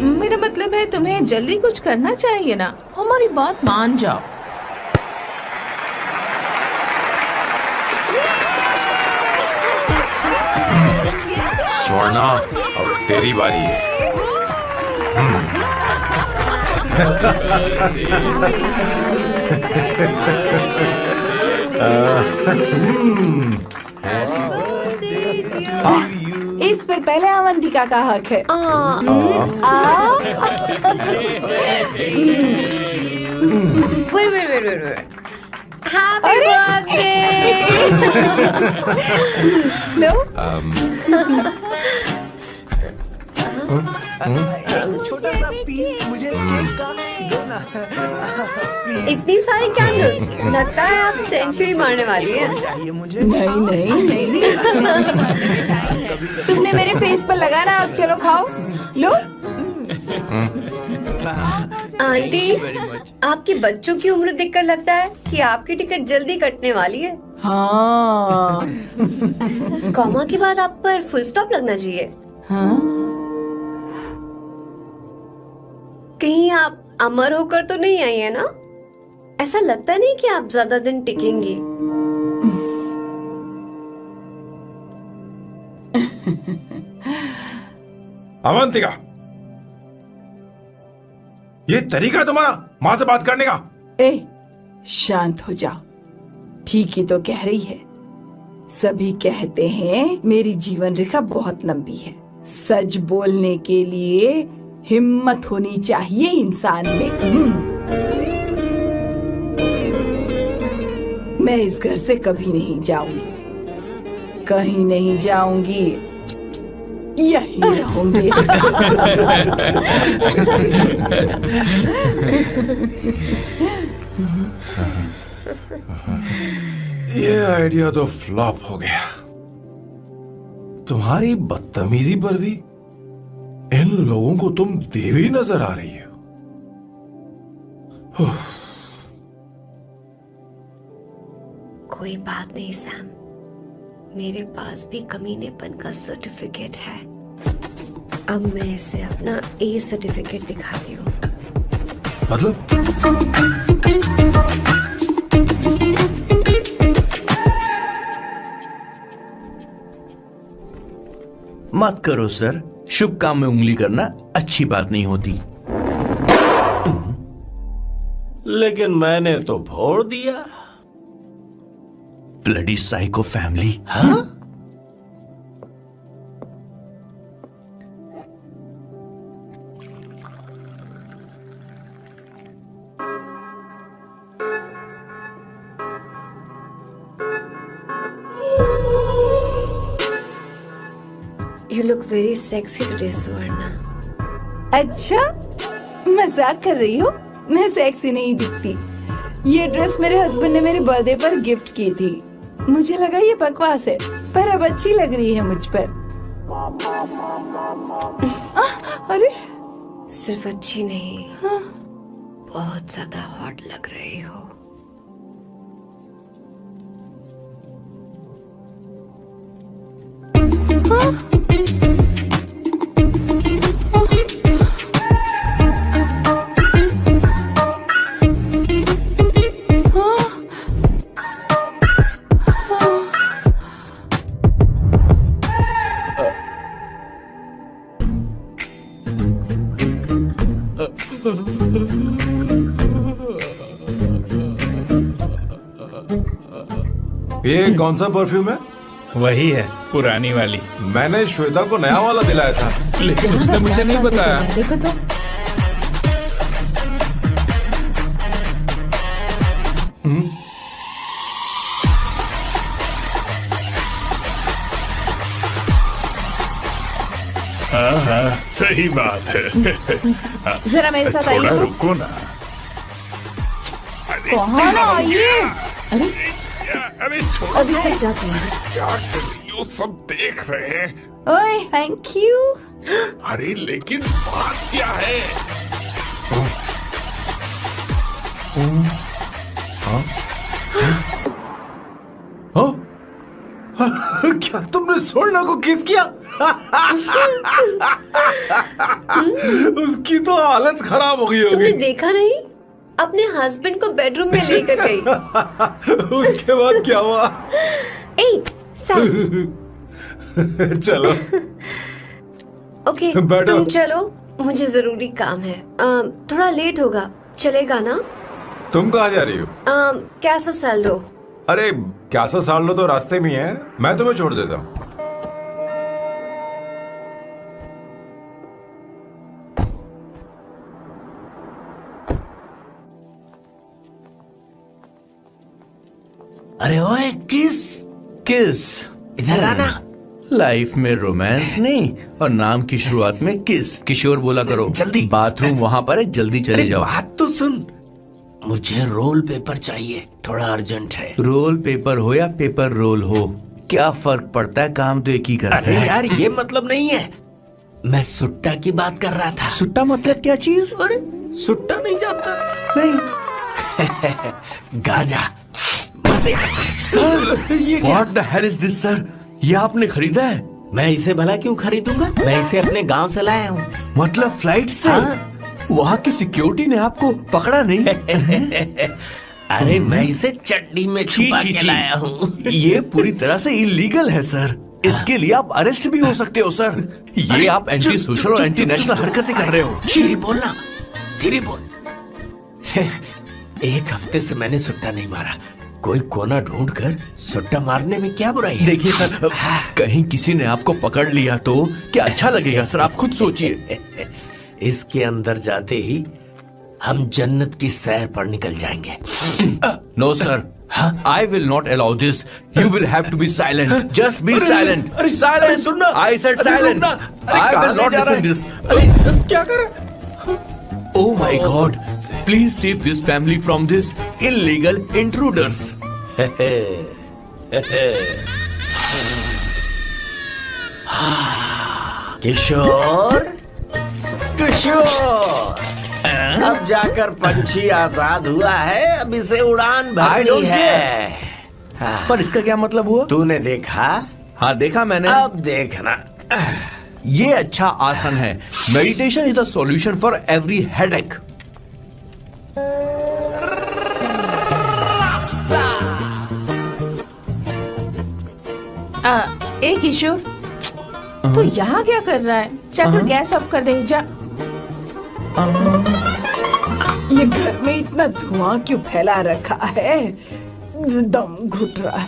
मेरा मतलब है तुम्हें जल्दी कुछ करना चाहिए ना। हमारी बात मान जाओ। स्वर्णा, अब तेरी बारी है। इस पर पहले अवंतिका का हक है। Happy birthday. लो। छोटा सा पीस मुझे केक का दो ना। इतनी सारी कैंडल्स, लगता है आप सेंचुरी मारने वाली है। नहीं नहीं नहीं, तुमने मेरे फेस पर लगाना, अब चलो खाओ। लो। आंटी, आपके बच्चों की उम्र देखकर लगता है कि आपकी टिकट जल्दी कटने वाली है। हाँ। कॉमा के बाद आप पर फुल स्टॉप लगना चाहिए। हाँ? कहीं आप अमर होकर तो नहीं आई है ना? ऐसा लगता नहीं कि आप ज्यादा दिन टिकेंगी। अवंतिका, ये तरीका है तुम्हारा माँ से बात करने का? शांत हो जाओ। ठीक ही तो कह रही है। सभी कहते हैं मेरी जीवन रेखा बहुत लंबी है। सच बोलने के लिए हिम्मत होनी चाहिए इंसान में। मैं इस घर से कभी नहीं जाऊंगी, कहीं नहीं जाऊंगी, यहीं रहूंगी। ये आइडिया तो फ्लॉप हो गया। तुम्हारी बदतमीजी पर भी इन लोगों को तुम देवी नजर आ रही हो। कोई बात नहीं सैम, मेरे पास भी कमीनेपन का सर्टिफिकेट है। अब मैं इसे अपना ए सर्टिफिकेट दिखाती हूँ। मतलब? मत करो सर, शुभ काम में उंगली करना अच्छी बात नहीं होती। लेकिन मैंने तो भोर दिया। Bloody psycho family. हाँ? You look very sexy today, सुवर्णा। अच्छा, मजाक कर रही हो? मैं सेक्सी नहीं दिखती। ये ड्रेस मेरे हस्बैंड ने मेरे बर्थडे पर गिफ्ट की थी। मुझे लगा ये बकवास है, पर अब अच्छी लग रही है मुझ पर। अरे, सिर्फ अच्छी नहीं, हाँ? बहुत ज्यादा हॉट लग रही हो। हाँ? ये कौन सा परफ्यूम है? वही है, पुरानी वाली। मैंने श्वेता को नया वाला दिलाया था, लेकिन उसने मुझे नहीं बताया। देखो तो। हाँ, सही बात है। जरा मेरे साथ आइए। थोड़ा रुको ना। कौन आइए? अरे अभी से जाती हूँ। क्या कर रही हो? सब देख रहे हैं। ओए, थैंक यू। अरे लेकिन बात क्या है? क्या तुमने स्वर्णा को किस किया? उसकी तो हालत खराब हो गई होगी। तुमने देखा नहीं? अपने हस्बैंड को बेडरूम में लेकर गई। उसके बाद क्या हुआ? सैम। चलो। ओके, बैठो। तुम चलो, मुझे जरूरी काम है। थोड़ा लेट होगा, चलेगा ना? तुम कहाँ जा रही हो? कैसा सैलो? अरे कैसा साल लो तो रास्ते में है, मैं तुम्हें छोड़ देता हूँ। अरे ओए किस इधर आना। लाइफ में रोमांस नहीं और नाम की शुरुआत में किस। किशोर बोला करो। जल्दी। बाथरूम वहाँ पर है, जल्दी चले जाओ। बात तो सुन, मुझे रोल पेपर चाहिए, थोड़ा अर्जेंट है। रोल पेपर हो या पेपर रोल हो, क्या फर्क पड़ता है, काम तो एक ही करता अरे है। यार ये मतलब नहीं है, मैं सुट्टा की बात कर रहा था। सुट्टा मतलब क्या चीज? अरे सुट्टा नहीं जानता? नहीं। गांजा। What the hell is this, sir? ये आपने खरीदा है? मैं इसे भला क्यों खरीदूंगा? मैं इसे अपने गांव से लाया हूँ। मतलब फ्लाइट से? हाँ? वहाँ की सिक्योरिटी ने आपको पकड़ा नहीं? अरे मैं इसे चटनी में छुपा के लाया हूँ। ये पूरी तरह से इलीगल है सर। इसके लिए आप अरेस्ट भी हो सकते हो सर। ये आप एंटी सोशल और एंटी नेशनल हरकतें कर रहे हो। धीरे बोलना, धीरे बोल। एक हफ्ते से मैंने सुट्टा नहीं मारा। कोई कोना ढूंढकर सुट्टा मारने में क्या बुराई है? देखिए सर, कहीं किसी ने आपको पकड़ लिया तो क्या अच्छा लगेगा सर? आप खुद सोचिए। इसके अंदर जाते ही हम जन्नत की सैर पर निकल जाएंगे। No sir, I will not allow this. You will have to be silent. Just be silent. Silent. I said silent. I will not listen this. क्या कर रहा? Oh my God! Please save this family from this illegal intruders. किशोर, किशोर, अब जाकर पंछी आजाद हुआ है, अब इसे उड़ान भरनी है। पर इसका क्या मतलब हुआ? तूने देखा? हाँ देखा मैंने। अब देखना। ये अच्छा आसन है। Meditation is the solution for every headache. ए किशोर, तू यहाँ क्या कर रहा है? जाकर गैस ऑफ कर दे जा। ये घर में इतना धुआं क्यों फैला रखा है? दम घुट रहा है।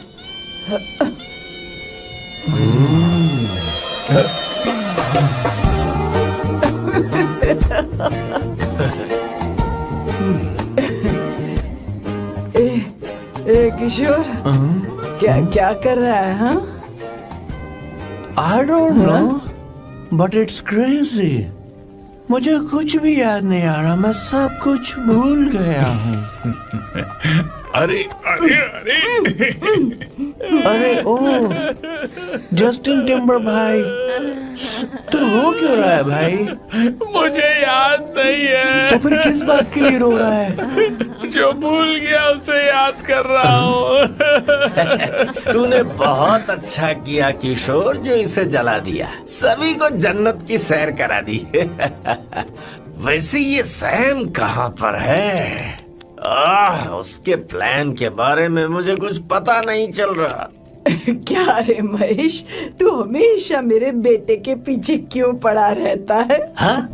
ए किशोर, क्या क्या कर रहा है? हाँ? I don't know, but it's crazy. मुझे कुछ भी याद नहीं आ रहा, मैं सब कुछ भूल गया हूँ। अरे अरे अरे अरे ओ जस्टिन टिम्बर भाई, तू रो क्यों रहा है भाई? मुझे याद नहीं है। तो फिर किस बात के लिए रो रहा है? जो भूल गया उसे याद कर रहा हूँ। तूने बहुत अच्छा किया किशोर, जो इसे जला दिया, सभी को जन्नत की सैर करा दी। वैसे ये सैम कहाँ पर है? उसके प्लान के बारे में मुझे कुछ पता नहीं चल रहा। क्या रे महेश, तू हमेशा मेरे बेटे के पीछे क्यों पड़ा रहता है? हाँ?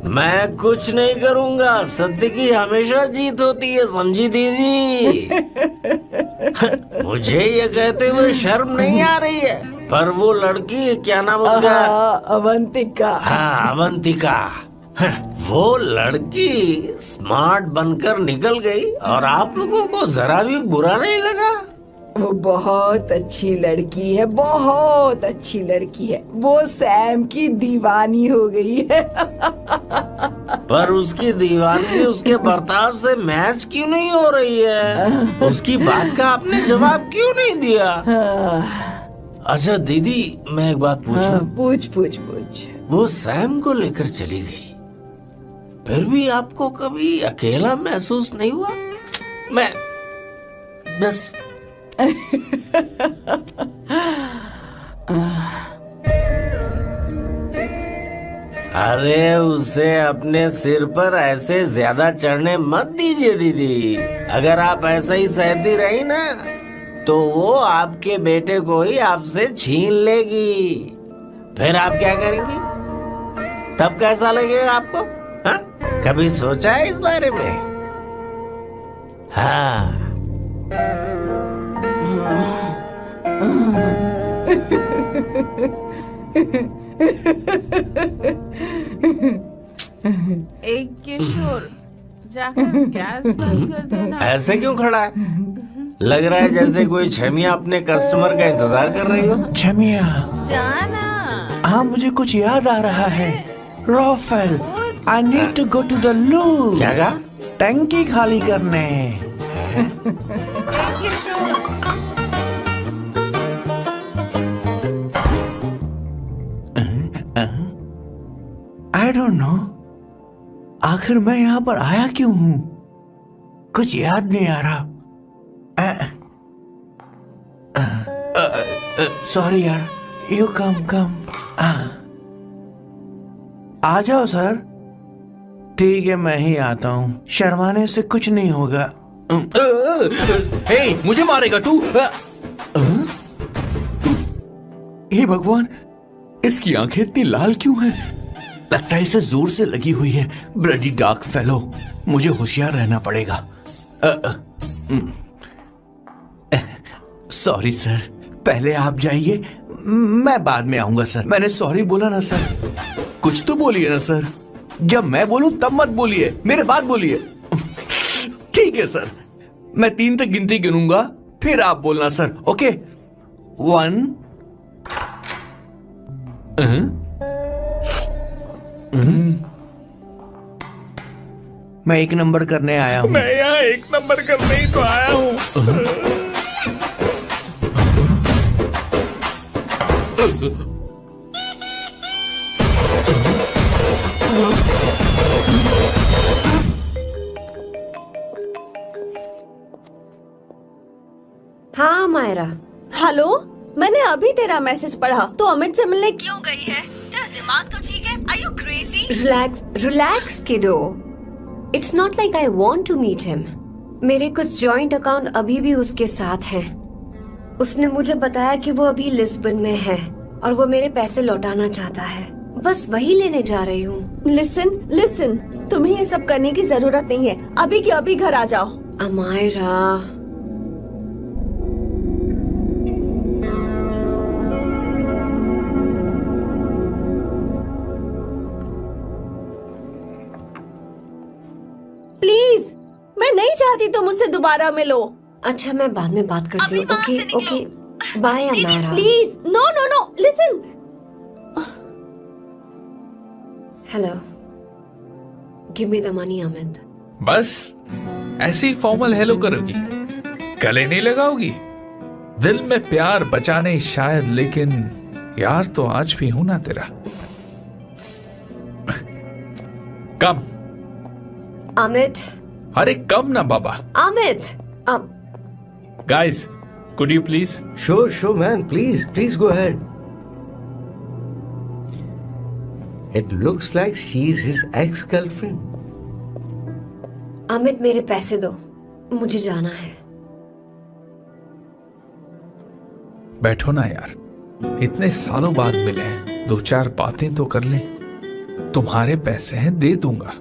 मैं कुछ नहीं करूंगा, सत्य की हमेशा जीत होती है, समझी दीदी? मुझे ये कहते हुए शर्म नहीं आ रही है, पर वो लड़की, क्या नाम उसका? अवंतिका। हाँ अवंतिका, वो लड़की स्मार्ट बनकर निकल गई और आप लोगों को जरा भी बुरा नहीं लगा? वो बहुत अच्छी लड़की है, बहुत अच्छी लड़की है। वो सैम की दीवानी हो गई है। पर उसकी दीवानी उसके बर्ताव से मैच क्यों नहीं हो रही है? उसकी बात का आपने जवाब क्यों नहीं दिया? अच्छा दीदी, मैं एक बात पूछूं? पूछ पूछ पूछ। वो सैम को लेकर चली गई, फिर भी आपको कभी अकेला महसूस नहीं हुआ? मैं बस अरे उसे अपने सिर पर ऐसे ज्यादा चढ़ने मत दीजिए दीदी। अगर आप ऐसा ही सहती रही ना, तो वो आपके बेटे को ही आपसे छीन लेगी। फिर आप क्या करेंगी? तब कैसा लगेगा आपको? हाँ? कभी सोचा है इस बारे में? हाँ। एक किशोर, जाकर गैस बंद कर देना। ऐसे क्यों खड़ा है? लग रहा है जैसे कोई छमिया अपने कस्टमर का इंतजार कर रही हो। छमिया, जाना। हाँ मुझे कुछ याद आ रहा है। Rafael, I need to go to the loo। क्या कहा? टंकी खाली करने। I don't know। आखिर मैं यहाँ पर आया क्यों हूँ? कुछ याद नहीं आ रहा। सॉरी यार। You come. आ जाओ सर। ठीक है, मैं ही आता हूँ। शर्माने से कुछ नहीं होगा। हे, मुझे मारेगा तू? हे भगवान, इसकी आंखें इतनी लाल क्यों हैं? लगता है इसे जोर से लगी हुई है। ब्लडी डार्क फेलो, मुझे होशियार रहना पड़ेगा। सॉरी सर, पहले आप जाइए, मैं बाद में आऊंगा सर। मैंने सॉरी बोला ना सर। कुछ तो बोलिए ना सर। जब मैं बोलूं तब मत बोलिए, मेरे बाद बोलिए। ठीक है सर, मैं 3 तक गिनती गिनूंगा, फिर आप बोलना सर। ओके? 1 मैं 1 नंबर करने आया हूँ। मैं यहाँ 1 नंबर करने ही तो आया हूँ। हाँ मायरा। हेलो, मैंने अभी तेरा मैसेज पढ़ा। तो अमित से मिलने क्यों गई है? तेरा दिमाग तो ठीक है? Are you crazy? Relax kiddo. It's not like I want to meet him. मेरे कुछ जॉइंट अकाउंट अभी भी उसके साथ हैं। उसने मुझे बताया कि वो अभी लिस्बन में है और वो मेरे पैसे लौटाना चाहता है। बस वही लेने जा रही हूँ। लिसन, तुम्हें ये सब करने की जरूरत नहीं है। अभी के अभी घर आ जाओ। अमायरा, प्लीज, मैं नहीं चाहती तुम मुझसे दोबारा मिलो। अच्छा, मैं बाद में बात करती हूँ। Okay, bye Amaira. Please, no, listen. Hello, give me the money Amit. बस ऐसी फॉर्मल हेलो करोगी? गले नहीं लगाओगी? दिल में प्यार बचा नहीं शायद, लेकिन यार तो आज भी हूं ना तेरा। कम अमित। अरे कम ना बाबा। Amit, guys, could you please? Sure, man. Please go ahead. It looks like she's his ex-girlfriend. Amit, मेरे पैसे दो, मुझे जाना है। बैठो ना यार, इतने सालों बाद मिले हैं, 2-4 बातें तो कर लें। तुम्हारे पैसे हैं, दे दूंगा।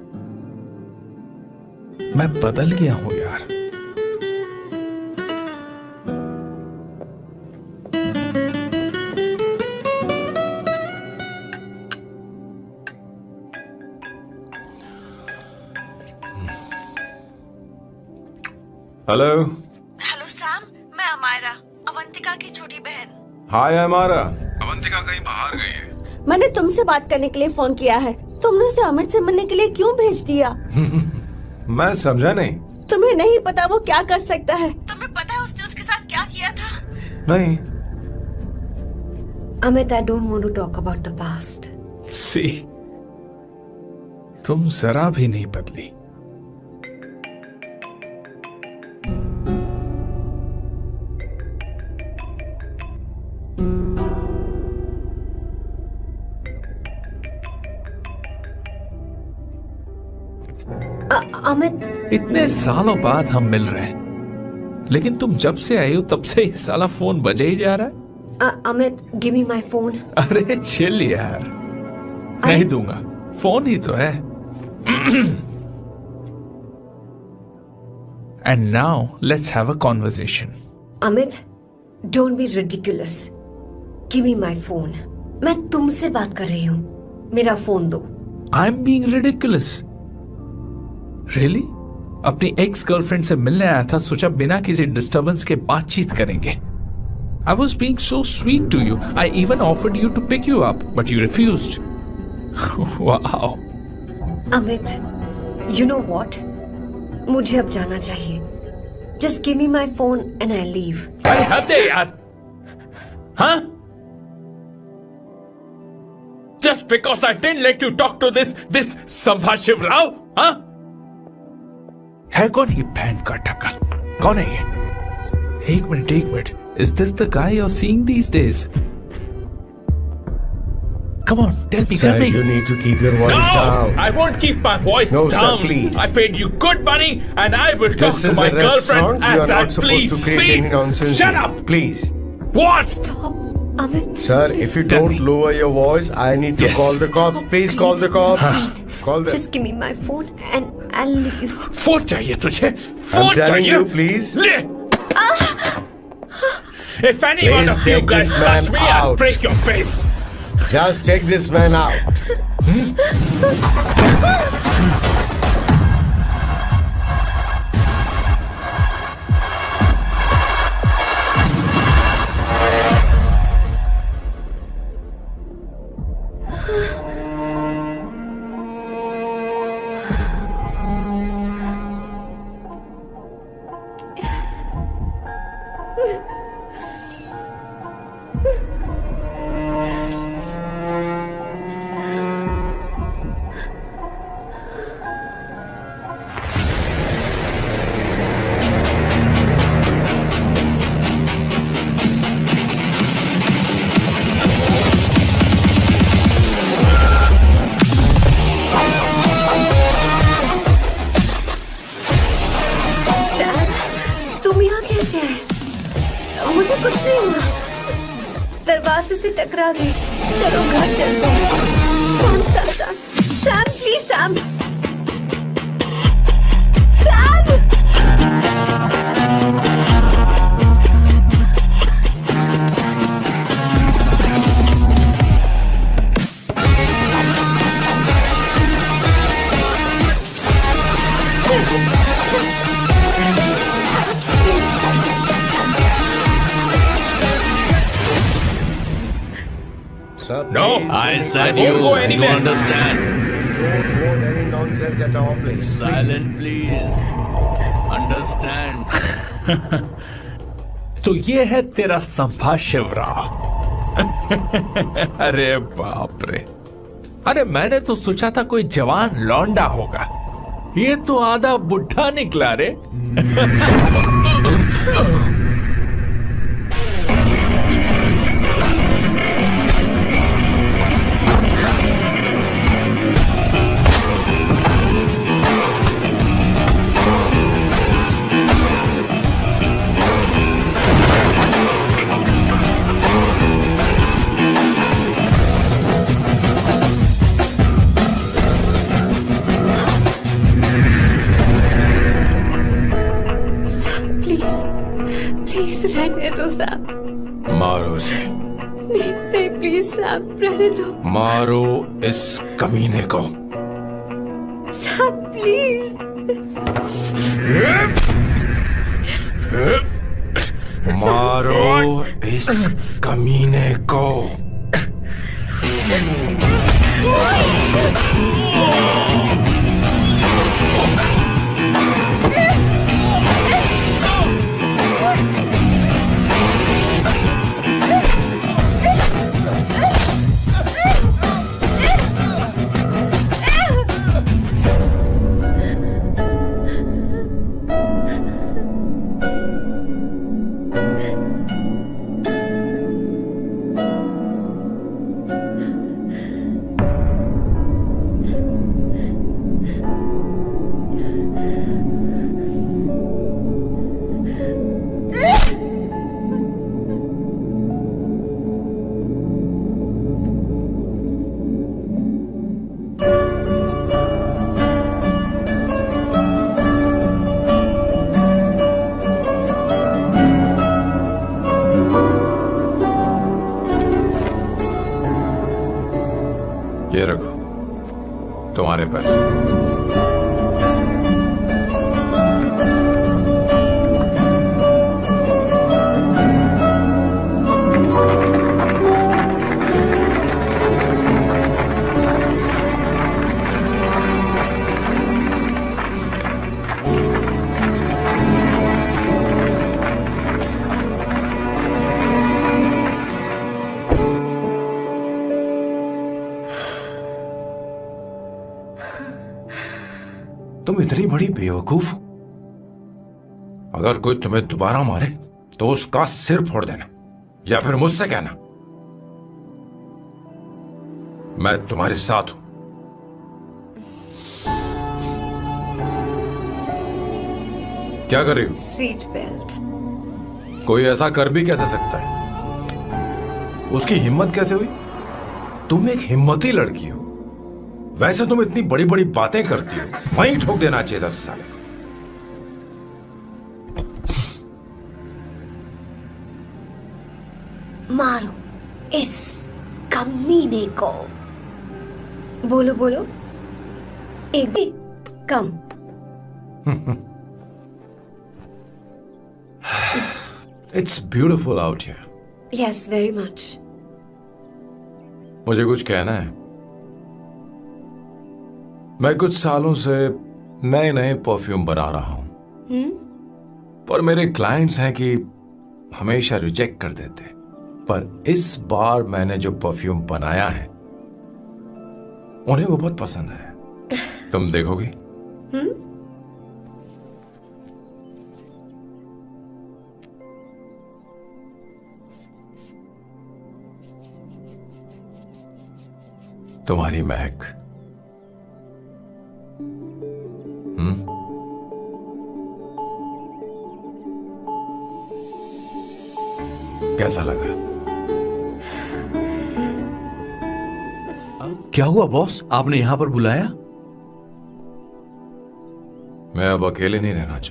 मैं बदल गया हूं यार। हेलो सैम, मैं अमायरा, अवंतिका की छोटी बहन। हाय अमायरा। अवंतिका कहीं बाहर गई है। मैंने तुमसे बात करने के लिए फोन किया है। तुमने उसे अमित से मिलने के लिए क्यों भेज दिया? मैं समझा नहीं। तुम्हें नहीं पता वो क्या कर सकता है? तुम्हें पता है उसने उसके साथ क्या किया था? नहीं। Amit, I don't want to talk about the past. See, तुम जरा भी नहीं बदली। अमित, इतने सालों बाद हम मिल रहे हैं, लेकिन तुम जब से आई हो तब से ही साला फोन बजे ही जा रहा है। Amit, give me my phone. अरे चिल यार, नहीं दूंगा। फोन ही तो है। And now let's have a conversation. Amit, don't be ridiculous. Give me my phone. मैं तुमसे बात कर रही हूँ, मेरा फोन दो। I am being ridiculous? Really? अपनी एक्स गर्लफ्रेंड से मिलने आया था, सोचा बिना किसी डिस्टर्बेंस के बातचीत करेंगे। I was being so sweet to you. I even offered you to pick you up, but you refused. Wow. Amit, you know what? मुझे अब जाना चाहिए। Just give me my phone and I'll leave. अरे हद है यार। हाँ? Just because I didn't let you talk to this संभाष Shivrao, हाँ? है कौन ये बैंड का टक्कर? कौन है ये? एक minute. Is this the guy you're seeing these days? Come on, tell me. Sir, you need to keep your voice down. I won't keep my voice No, down. sir, please. I paid you good money and I will talk This to is my a girlfriend restaurant. You as are I not supposed please. to create any nonsense. Shut up. Please. What? Stop, Amit. Sir, if you Tell don't me. lower your voice, I need to Yes. call the cops. Please call the cops. Call them. Just give me my phone and I'll leave. Phone चाहिए तुझे? I'm फोन telling चाहिए? you, please. ले. If any one Please of you take guys this touch man me, I'll out. break your face. Just take this man out. मुझे कुछ नहीं हुआ, दरवाजे से टकरा गई। चलो घर चलते हैं। Sam please Sam. Sir, No, please, I said won't you. go You anywhere. understand? don't quote any nonsense at all, please. Silent, please. Understand? तो ये है तेरा संभाष शिवराव। अरे बाप रे, अरे मैंने तो सोचा था कोई जवान लौंडा होगा, ये तो आधा बुढ़ा निकला रे। प्लीज रहने दो सैम। मारो उसे, नहीं प्लीज सैम रहने दो। मारो इस कमीने को। Sam please. मारो इस कमीने को। तुम्हारे पैसे। तुम इतनी बड़ी बेवकूफ हो। अगर कोई तुम्हें दोबारा मारे तो उसका सिर फोड़ देना, या फिर मुझसे कहना मैं तुम्हारे साथ हूं। क्या कर रही हो? Seat belt. कोई ऐसा कर भी कैसे सकता है? उसकी हिम्मत कैसे हुई? तुम एक हिम्मती लड़की हो, वैसे तुम इतनी बड़ी बड़ी बातें करती हो, वहीं ठोक देना चाहिए 10 साल। मारो इस कमीने को। बोलो बोलो, एक भी कम। It's beautiful out here. Yes, very much. मुझे कुछ कहना है। मैं कुछ सालों से नए नए परफ्यूम बना रहा हूं, पर मेरे क्लाइंट्स हैं कि हमेशा रिजेक्ट कर देते। पर इस बार मैंने जो परफ्यूम बनाया है उन्हें वो बहुत पसंद है। तुम देखोगी? तुम्हारी महक। कैसा लगा? क्या हुआ बॉस, आपने यहां पर बुलाया? मैं अब अकेले नहीं रहना चाहता।